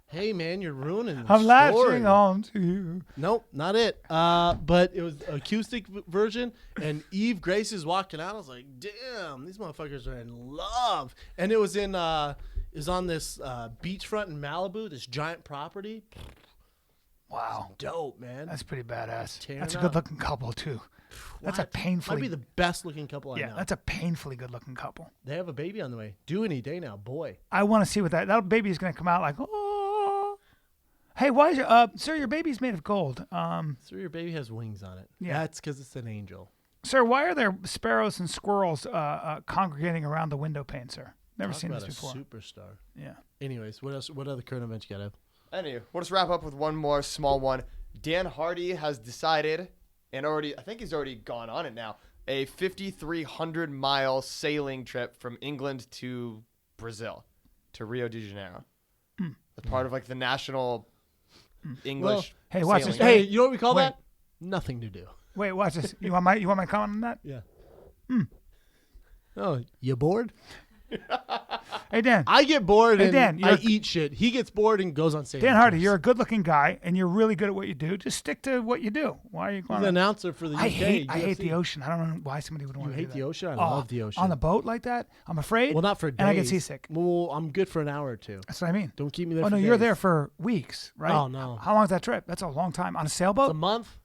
Hey man, you're ruining the I'm latching story. on to you. Nope, not it. But it was acoustic version, and Eve Grace is walking out. I was like, damn, these motherfuckers are in love. And it was on this beachfront in Malibu, this giant property. Wow. Dope, man. That's pretty badass. Tearing That's a up. good looking couple, too. That's a Might painfully be the best looking couple I yeah, know. that's a painfully good looking couple. They have a baby on the way. Due any day now, boy. I want to see what that baby is going to come out like. Oh, Hey, why is sir, your baby's made of gold. So your baby has wings on it. Yeah. That's because it's an angel. Sir, why are there sparrows and squirrels congregating around the window pane, sir? Never Talk seen about this a before. superstar. Yeah. Anyways, what else? What other current events you got? Ev? Anyway, we'll just wrap up with one more small one. Dan Hardy has decided, and I think he's already gone on it now, a 5,300-mile sailing trip from England to Brazil, to Rio de Janeiro. As part of like the national English. hey, watch sailing this. Hey, you know what we call Wait. that? Nothing to do. Wait, watch this. You want my comment on that? Yeah. Oh, you bored? Hey, Dan. I get bored Hey, and Dan, I you're- eat shit. He gets bored and goes on stage. Dan Hardy, you're a good-looking guy, and you're really good at what you do. Just stick to what you do. Why are you going? He's an announcer for the UK. I hate UFC. the ocean. I don't know why somebody would want You to do hate that. the ocean? I Oh, love the ocean. On the boat like that? I'm afraid. Well, not for days. And I get seasick. Well, I'm good for an hour or two. That's what I mean. Don't keep me there. Oh for no, you're days. there for weeks, right? Oh, no. How long is that trip? That's a long time on a It's sailboat. a month.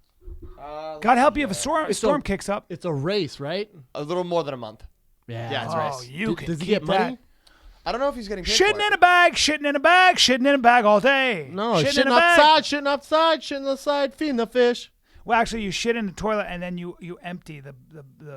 God help you if a storm It's storm a- kicks up. It's a race, right? A little more than a month. Yeah. Yeah, it's Oh, race. you could Does he keep get money? that. I don't know if he's getting paid Shitting for it. in a bag, shitting in a bag, shitting in a bag all day. No, shitting in shitting a bag. outside, shitting outside, shitting outside, feeding the fish. Well, actually, you shit in the toilet and then you empty the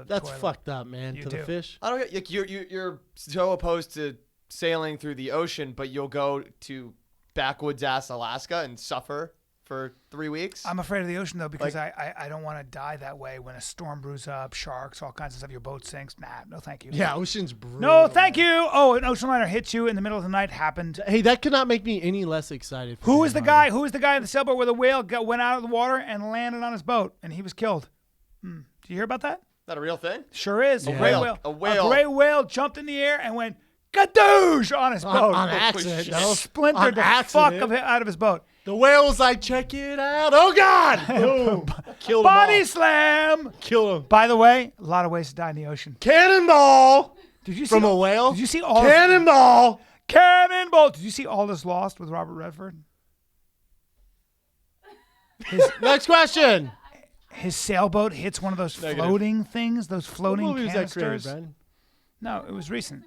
That's toilet. fucked up, man. You to do. the fish. I don't get like you're so opposed to sailing through the ocean, but you'll go to backwoods ass Alaska and suffer for 3 weeks. I'm afraid of the ocean though because I don't want to die that way when a storm brews up, sharks, all kinds of stuff. Your boat sinks. Nah, no, thank you. Yeah, ocean's brutal. No, thank you. Oh, an ocean liner hits you in the middle of the night. Happened. Hey, that could not make me any less excited. For Who Dan was the Hardy. guy? Who was the guy in the sailboat where the whale went out of the water and landed on his boat and he was killed? Did you hear about that? Is that a real thing? Sure is. Yeah. A gray whale. whale. A whale. gray whale jumped in the air and went kadoosh on his boat. On accident. shit. No? Splintered On the accident. fuck out of his boat. The whale was like, check it out. Oh, God. Boom. Killed him Body all. slam. Kill him. By the way, a lot of ways to die in the ocean. Cannonball Did you see from a whale. Did you see all Cannonball. Cannonball? Did you see All Is Lost with Robert Redford? Next question. His sailboat hits one of those floating things, those What floating movie was that created, canisters. Brandon? No, it was recent.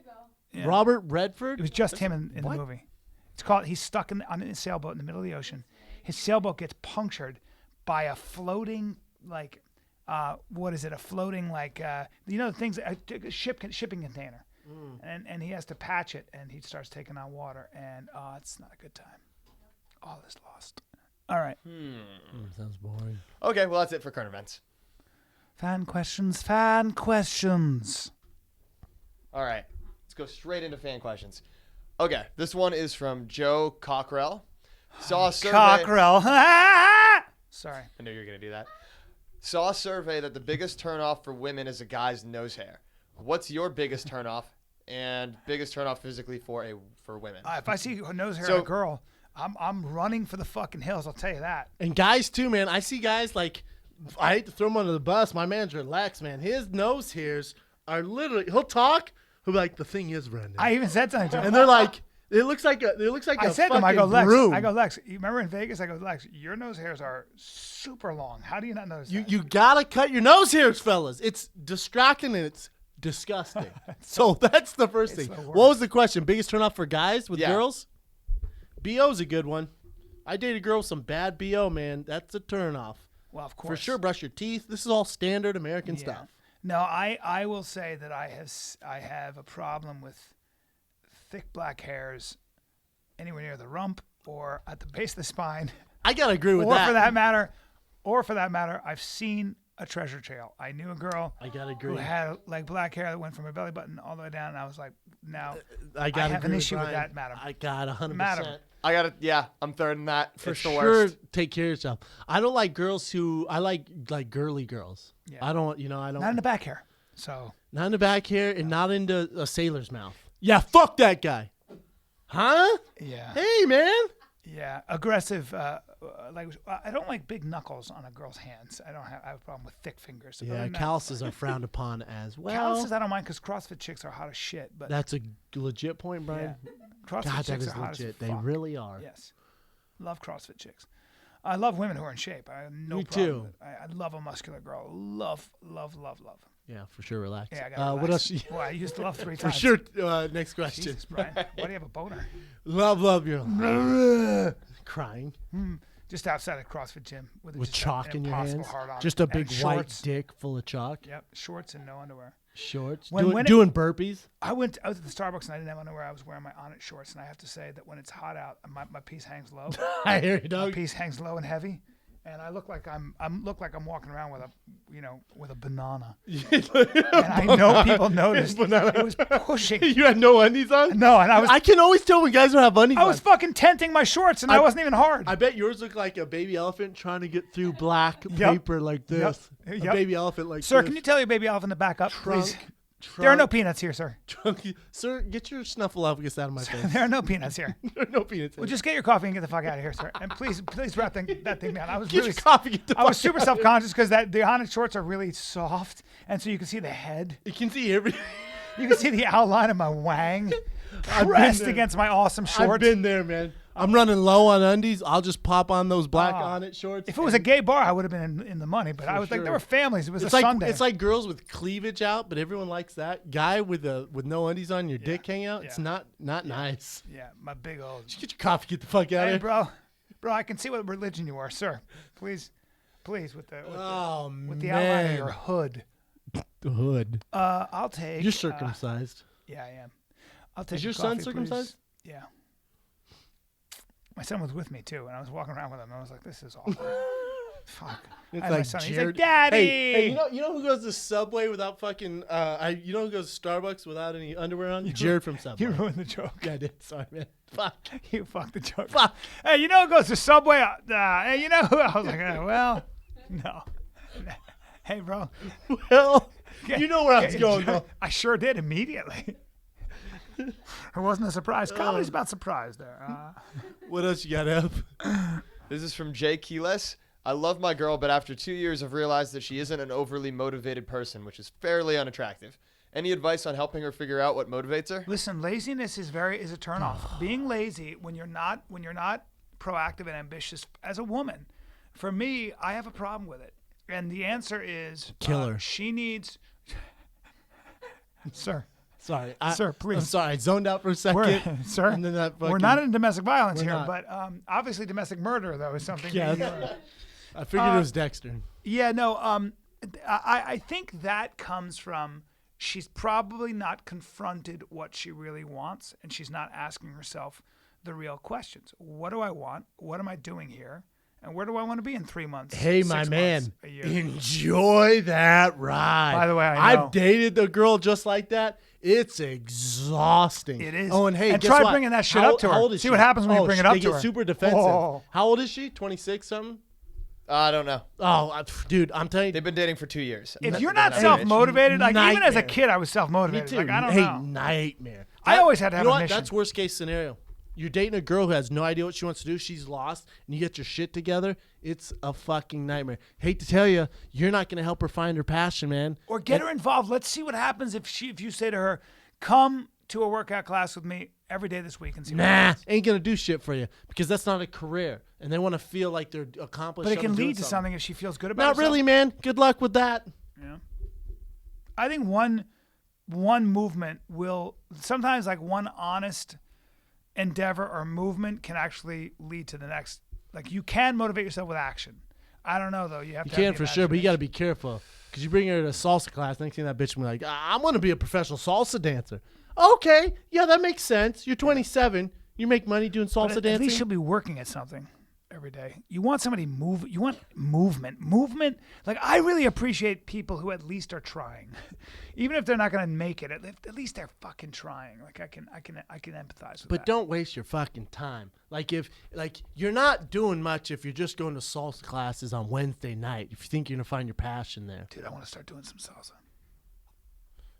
Yeah. Robert Redford? It was just him in the movie. It's called. He's stuck on a sailboat in the middle of the ocean. His sailboat gets punctured by a floating what is it? A floating the things a shipping container, and he has to patch it, and he starts taking on water, and it's not a good time. All is lost. All right. Sounds boring. Okay, well that's it for current events. Fan questions. Fan questions. All right, let's go straight into fan questions. Okay, this one is from Joe Cockrell. Saw a survey. Cockerel. Sorry. I knew you were gonna do that. Saw a survey that the biggest turnoff for women is a guy's nose hair. What's your biggest turnoff and biggest turnoff physically for women? If I see a nose hair So- on a girl, I'm running for the fucking hills. I'll tell you that. And guys, too, man. I see guys like, I hate to throw him under the bus. My manager, Lex, man. His nose hairs are literally, he'll talk. He'll be like, the thing is, Brendan. I even said something to him. and they're like, it looks like a I a said to him, I fucking go, Lex. broom. I go, Lex. You remember in Vegas? I go, Lex. Your nose hairs are super long. How do you not notice that? You gotta cut your nose hairs, fellas. It's distracting and it's disgusting. So that's the first thing. the What worst. was the question? Biggest turnoff for guys with Yeah. girls? BO's a good one. I dated a girl with some bad BO, man. That's a turnoff. Well, of For course. sure, brush your teeth. This is all standard American Yeah. stuff. No, I will say that I have a problem with thick black hairs anywhere near the rump or at the base of the spine, I gotta agree with or that. for that matter, I've seen a treasure trail. I knew a girl I gotta who agree. had like black hair that went from her belly button all the way down, and I was like, now I gotta have an agree issue with Brian. that, madam. I got 100%. Madam. I gotta, yeah, I'm third in that. For it's the sure, worst. take care of yourself. I don't like girls who I like girly girls. Yeah. I don't, I don't. not in the back hair. So Not in the back hair and not into a sailor's mouth. Yeah, fuck that guy. Huh? yeah. Hey, man. Yeah, aggressive. I don't like big knuckles on a girl's hands. I have a problem with thick fingers. So Yeah, other than that, calluses are frowned upon as well. calluses I don't mind because CrossFit chicks are hot as shit. But That's a legit point, Brian. yeah, CrossFit God, that chicks is are hot legit. as They fuck. really are. Yes, love CrossFit chicks. I love women who are in shape. I have no Me problem. too. with it. I love a muscular girl. Love. Yeah, for sure. Relax. Yeah, I got what else? Well, I used to love 3 For times. sure. Next question. Jesus, Brian. Why do you have a boner? Love your. Crying just outside a CrossFit gym with with just chalk an in your impossible hands. hard on Just it. a And big white shorts. dick full of chalk. Yep, shorts and no underwear. Shorts. When Doing burpees. I was at the Starbucks and I didn't have underwear. I was wearing my Onnit shorts, and I have to say that when it's hot out, my piece hangs low. I hear you, My dog. piece hangs low and heavy, and I look like I'm walking around with a banana. And I know people noticed. Banana. It was pushing. You had no undies on? No, and I can always tell when guys don't have undies I was on. fucking tenting my shorts, and I wasn't even hard. I bet yours look like a baby elephant trying to get through black Yep. paper like this. Yep. A baby elephant like Sir, this. can you tell your baby elephant to back up, please? Trunk. There are no peanuts here, sir. Sir, get your snuffleupagus out of my face. There are no peanuts here. There are no peanuts. Well, just get your coffee and get the fuck out of here, sir. And please wrap that thing down. I was get really, your coffee. Get the I was fuck super out. self-conscious because the Onnit shorts are really soft, and so you can see the head. You can see everything. You can see the outline of my wang I've been pressed there. against my awesome shorts. I've been there, man. I'm running low on undies. I'll just pop on those black Ah. Onnit shorts. If it was a gay bar, I would have been in the money. But I was like, sure. there were families. It was It's a like Sunday. it's like girls with cleavage out, but everyone likes that guy with no undies on, your dick hanging out. It's Yeah. not nice. yeah, my big old. Just get your coffee. Get the fuck out Hey, of here. bro, I can see what religion you are, sir. Please, with the Oh with the outline of man, your hood. the hood. I'll take. You're circumcised. Yeah, I am. I'll take. Is a your son coffee, circumcised? Please. Yeah. My son was with me too, and I was walking around with him. And I was like, "This is awful." Fuck. It's I had my like son. He's Jared. like, "Daddy." Hey, you know who goes to Subway without fucking? You know who goes to Starbucks without any underwear on? Jared from Subway. You ruined the joke. Yeah, I did. Sorry, man. Fuck. You fucked the joke. Fuck. Hey, you know who goes to Subway? Hey, you know who? I was like, well, no. Hey, bro. Well, you know where I was going, bro. I sure did immediately. It wasn't a surprise. Comedy's about surprise there. What else you got, Ev? This is from Jay Keyless. I love my girl, but after 2 years, I've realized that she isn't an overly motivated person, which is fairly unattractive. Any advice on helping her figure out what motivates her? Listen, laziness is a turnoff. Being lazy when you're not proactive and ambitious as a woman, for me, I have a problem with it. And the answer is Kill her. She needs Sir. Sorry, Sir, please. I'm sorry. I zoned out for a second. Sir, and then that we're fucking- not in domestic violence We're here, not. but obviously domestic murder though is something. Yeah, that I figured it was Dexter. yeah, no. I think that comes from she's probably not confronted what she really wants, and she's not asking herself the real questions. What do I want? What am I doing here? And where do I want to be in 3 months? Hey, 6 my months, man, a year? enjoy that ride. By the way, I know. I've dated a girl just like that. It's exhausting. It is. Oh, and hey, And guess try what? bringing that shit How- up to how her. old is See she? what happens when you Oh, bring it up they to get her. super defensive. Oh. How old is she? 26 something? I don't know. Oh, dude, I'm telling you. They've been dating for 2 years. If They're you're not not rich. self-motivated, like even as a Nightmare. kid, I was Me self-motivated. too. Like I don't hey, know. nightmare. I always had to have you know a what? mission. That's worst case scenario. You're dating a girl who has no idea what she wants to do. She's lost, and you get your shit together. It's a fucking nightmare. Hate to tell you, you're not gonna help her find her passion, man. Or get her involved. Let's see what happens if you say to her, "Come to a workout class with me every day this week and see." What Nah, happens. ain't gonna do shit for you because that's not a career, and they want to feel like they're accomplished. But it can something, doing lead to something if she feels good about Not herself. really, man. Good luck with that. Yeah. I think one movement will sometimes like one honest endeavor or movement can actually lead to the next. Like you can motivate yourself with action. I don't know though. You have You to. can have the for sure, but you got to imagination. be careful because you bring her to a salsa class. Next thing that bitch will be like, I'm gonna be a professional salsa dancer. Okay, yeah, that makes sense. You're 27. You make money doing But salsa at dancing. least she'll be working at something every day. You want somebody move. You want movement. Like I really appreciate people who at least are trying, even if they're not gonna make it. At least they're fucking trying. Like I can empathize with But that. don't waste your fucking time. Like if you're not doing much if you're just going to salsa classes on Wednesday night. If you think you're gonna find your passion there, Dude, I want to start doing some salsa.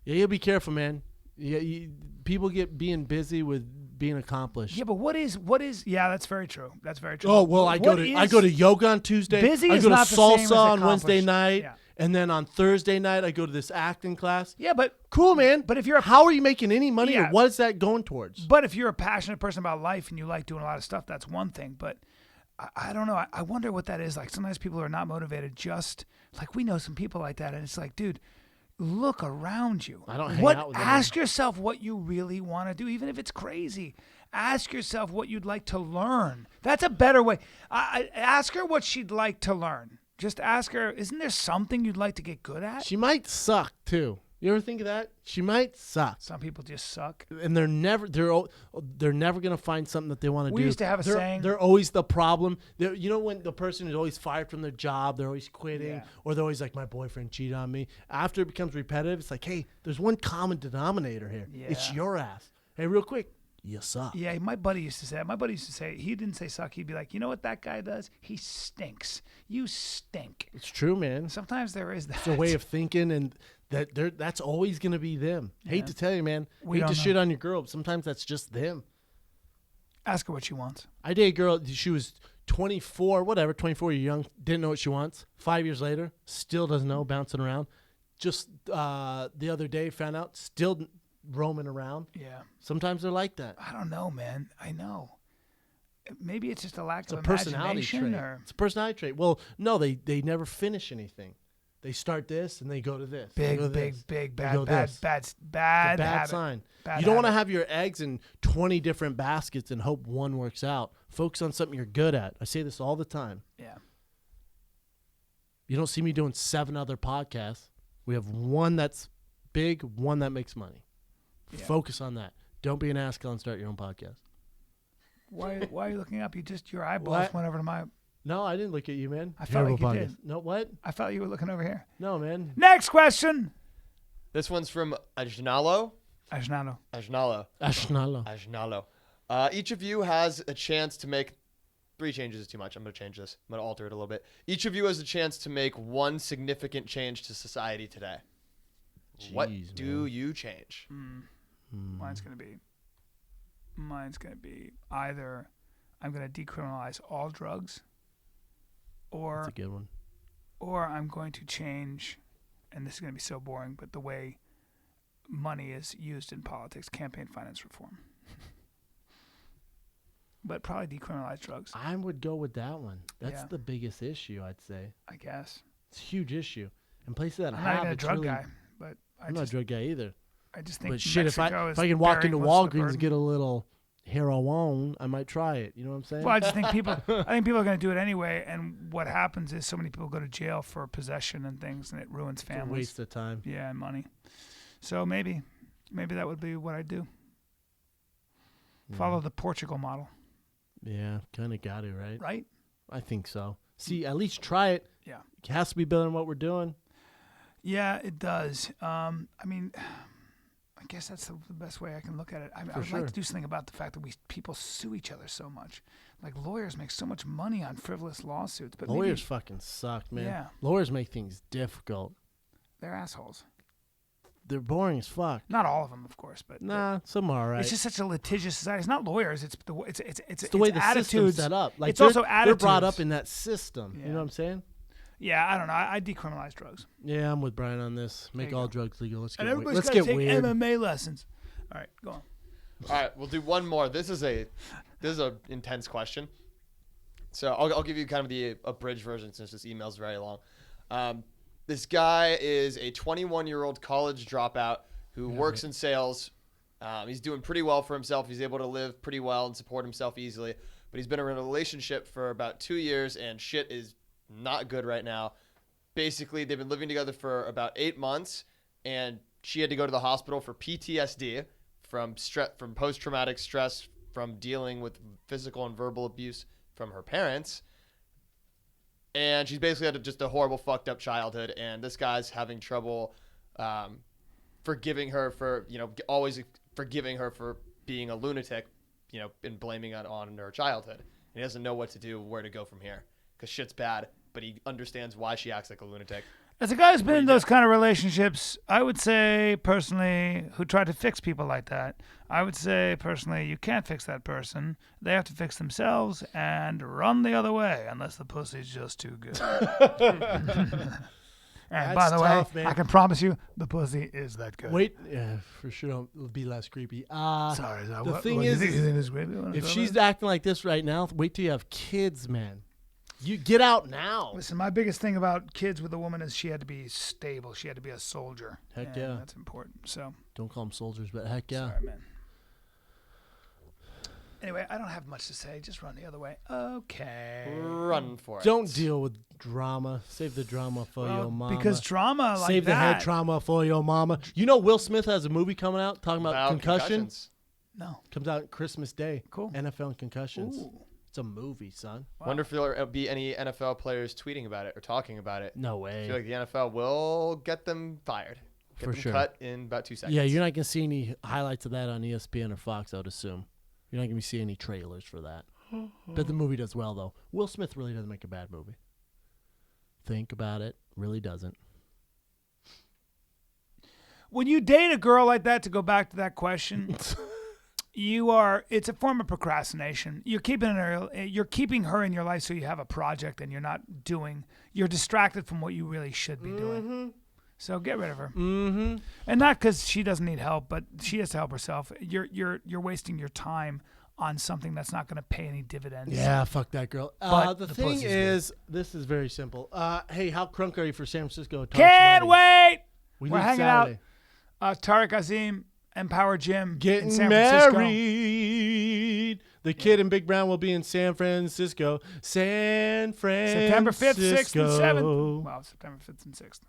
yeah, you'll be careful, man. Yeah, people get being busy with being accomplished. Yeah, but what is? Yeah, that's very true. That's very true. Oh well, I go to yoga on Tuesday. Busy I is go to not the same as salsa on Wednesday accomplished. night, Yeah. and then on Thursday night I go to this acting class. Yeah, but Cool, man. But if you're a- how are you making any money, Yeah. or what is that going towards? if you're a passionate person about life and you like doing a lot of stuff, that's one thing. But I don't know. I wonder what that is like. Sometimes people are not motivated. Just like we know some people like that, and it's like, dude, look around you. I don't hang out with them. Ask yourself what you really want to do, even if it's crazy. Ask yourself what you'd like to learn. That's a better way. I ask her what she'd like to learn. Just ask her, isn't there something you'd like to get good at? She might suck too. You ever think of that? She might suck, Some people just suck. and they're never gonna find something that they want to do. We used to have a they're, saying. They're always the problem. You know when the person is always fired from their job, they're always quitting, Yeah. or they're always like, my boyfriend cheated on me. After it becomes repetitive, it's like, hey, there's one common denominator here. It's Yeah. your ass. Hey, real quick, you suck. Yeah, my buddy used to say that. My buddy used to say, he didn't say suck. He'd be like, you know what that guy does? He stinks. You stink. It's true, man. Sometimes there is that. It's a way of thinking, and that's always gonna be them. Yeah. Hate to tell you, man. We Hate to don't know. shit on your girl, but sometimes that's just them. Ask her what she wants. I dated a girl. She was 24, whatever, 24. You're young. Didn't know what she wants. 5 years later, still doesn't know. Bouncing around. Just the other day, found out. Still roaming around. Yeah. Sometimes they're like that. I don't know, man. I know. Maybe it's just a lack It's a of personality imagination trait. or It's a personality trait. Well, no, they never finish anything. They start this and they go to this. They big, go to big, this. big, They bad, go bad, this. bad, It's bad, a bad habit. sign. Bad You don't want to habit. have your eggs in 20 different baskets and hope one works out. Focus on something you're good at. I say this all the time. Yeah. You don't see me doing 7 other podcasts. We have one that's big, one that makes money. Yeah. Focus on that. Don't be an asshole and start your own podcast. Why are you looking up? Your eyeballs What? went over to my. No, I didn't look at you, man. I felt like Terrible you podcast. did. No, what? I felt you were looking over here. No, man. Next question. This one's from Ajnalo. Ajnano. Ajnalo. Ashnala. Ajnalo. Each of you has a chance to make 3 changes is too much. I'm going to change this. I'm going to alter it a little bit. Each of you has a chance to make one significant change to society today. What Jeez, do man. you change? Mine's gonna be either I'm gonna decriminalize all drugs, That's or a good one. I'm going to change, and this is gonna be so boring, but the way money is used in politics, campaign finance reform. But probably decriminalize drugs, I would go with that one. That's Yeah. the biggest issue, I'd say. I guess. It's a huge issue. And places that I'm have not even a it's drug really, guy, but I'm not a drug guy either. I just think But shit, if Mexico I is can walk bearing into most of the Walgreens and burden. get a little heroin, I might try it. You know what I'm saying? Well, I just think people. I think people are going to do it anyway, and what happens is so many people go to jail for possession and things, and it ruins It's a families. waste of time. Yeah, and money. So maybe that would be what I do. Follow the Portugal model, Yeah, kind of got to, right? right? I think so. See, at least try it. Yeah. It has to be better than what we're doing. Yeah, it does. I mean, I guess that's the best way I can look at it. I would like sure. to do something about the fact that people sue each other so much. Like lawyers make so much money on frivolous lawsuits, but Lawyers maybe fucking suck, man. Yeah. Lawyers make things difficult. they're assholes. They're boring as fuck. Not all of them, of course, but Nah, some are right. it's just such a litigious society. It's not lawyers. It's the It's the way the system's attitudes. set up. Like it's they're, also they're brought attitudes. up in that system. Yeah. You know what I'm saying? Yeah, I don't know. I decriminalize drugs, Yeah, I'm with Brian on this. Make you all go. drugs legal. Let's and get, everybody's let's got to get take weird. MMA lessons. All right, go on. All right, we'll do one more. This is a intense question. So I'll give you kind of the abridged version since this email's very long. This guy is a 21-year-old college dropout who works in sales. He's doing pretty well for himself. He's able to live pretty well and support himself easily. But he's been in a relationship for about 2 years, and shit is not good right now. Basically, they've been living together for about 8 months, and she had to go to the hospital for PTSD from post-traumatic stress from dealing with physical and verbal abuse from her parents. And she's basically had just a horrible, fucked up childhood. And this guy's having trouble forgiving her for, always forgiving her for being a lunatic, and blaming it on her childhood. And he doesn't know what to do, where to go from here, because shit's bad. But he understands why she acts like a lunatic. As a guy who's been in those kind of relationships, I would say personally, who tried to fix people like that, I would say personally, you can't fix that person. They have to fix themselves and run the other way, unless the pussy's just too good. And by That's the tough, way, man. I can promise you, the pussy is that good. Wait, yeah, for sure it'll be less creepy. Sorry. the thing you is, think this creepy? if she's acting like this right now, wait till you have kids, man. You get out now. Listen, my biggest thing about kids with a woman is she had to be stable. She had to be a soldier. Heck and yeah. That's important. So, Don't call them soldiers, but heck yeah. sorry, man. Anyway, I don't have much to say. Just run the other way. Okay. Run for it. Don't deal with drama. Save the drama for Well, your mama. because drama like Save the that. head trauma for your mama. You know Will Smith has a movie coming out talking about concussion. concussions. No. Comes out Christmas Day. Cool. NFL and concussions. Ooh. It's a movie, son. Wow. Wonder if there'll be any NFL players tweeting about it or talking about it. No I way. feel like the NFL will get them fired. Get For them sure. cut in about 2 seconds. Yeah, you're not gonna see any highlights of that on ESPN or Fox, I would assume. You're not gonna see any trailers for that. But the movie does well though. Will Smith really doesn't make a bad movie. Think about it. Really doesn't. When you date a girl like that, to go back to that question, it's a form of procrastination. You're keeping her in your life so you have a project and you're distracted from what you really should be doing. So get rid of her. Mm-hmm. And not because she doesn't need help, but she has to help herself. You're wasting your time on something that's not going to pay any dividends. Yeah, fuck that girl. But The the thing pussy's good. is, this is very simple. Hey, how crunk are you for San Francisco? Tark's Can't wedding? wait. We We're leave hanging Saturday. out. Tariq Azim, Empower Gym in Getting San Francisco. married. The kid and Big Brown will be in San Francisco. San Francisco. September 5th, 6th, and 7th. Well, September 5th and 6th.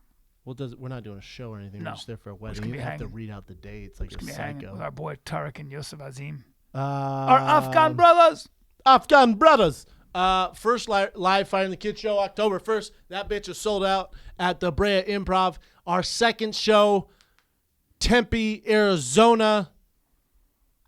Well, we're not doing a show or anything. No. We're just there for a just wedding. gonna You be have to hanging. read out the dates like Just you're gonna be hanging psycho. with our boy Tariq and Yusuf Azim. Our Our Afghan brothers. Afghan brothers. First live Fire in the Kid show, October 1st. That bitch is sold out at the Brea Improv. Our second show, Tempe, Arizona.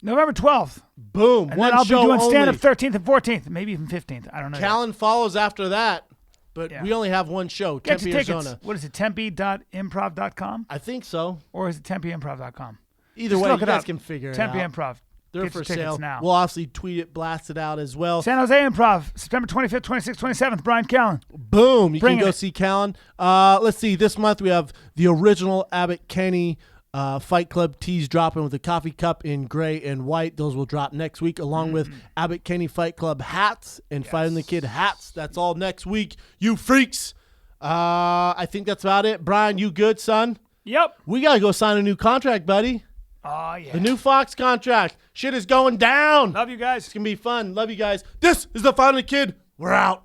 November 12th. Boom. And One then I'll be show doing stand up only. 13th and 14th, maybe even 15th. I don't know. yet. Callan follows after that, but Yeah. we only have one show, Get Tempe, your tickets. Arizona. What is it, tempe.improv.com? I think so. Or is it tempeimprov.com? Either Just way, look you it guys up. can figure it Tempe out. Improv. They're Get for your tickets sale. now. We'll obviously tweet it, blast it out as well. San Jose Improv, September 25th, 26th, 27th, Brian Callen. Boom. You Bring can go it. see Callan. Let's see. This month we have the original Abbott Kenny Fight Club tees dropping with a coffee cup in gray and white. Those will drop next week along with Abbott Kenny Fight Club hats and Fighting the Kid hats. That's all next week. You freaks. I think that's about it. Brian, you good, son? Yep. We got to go sign a new contract, buddy. Oh, yeah. The new Fox contract. Shit is going down. Love you guys. It's going to be fun. Love you guys. This is the Fighting the Kid. We're out.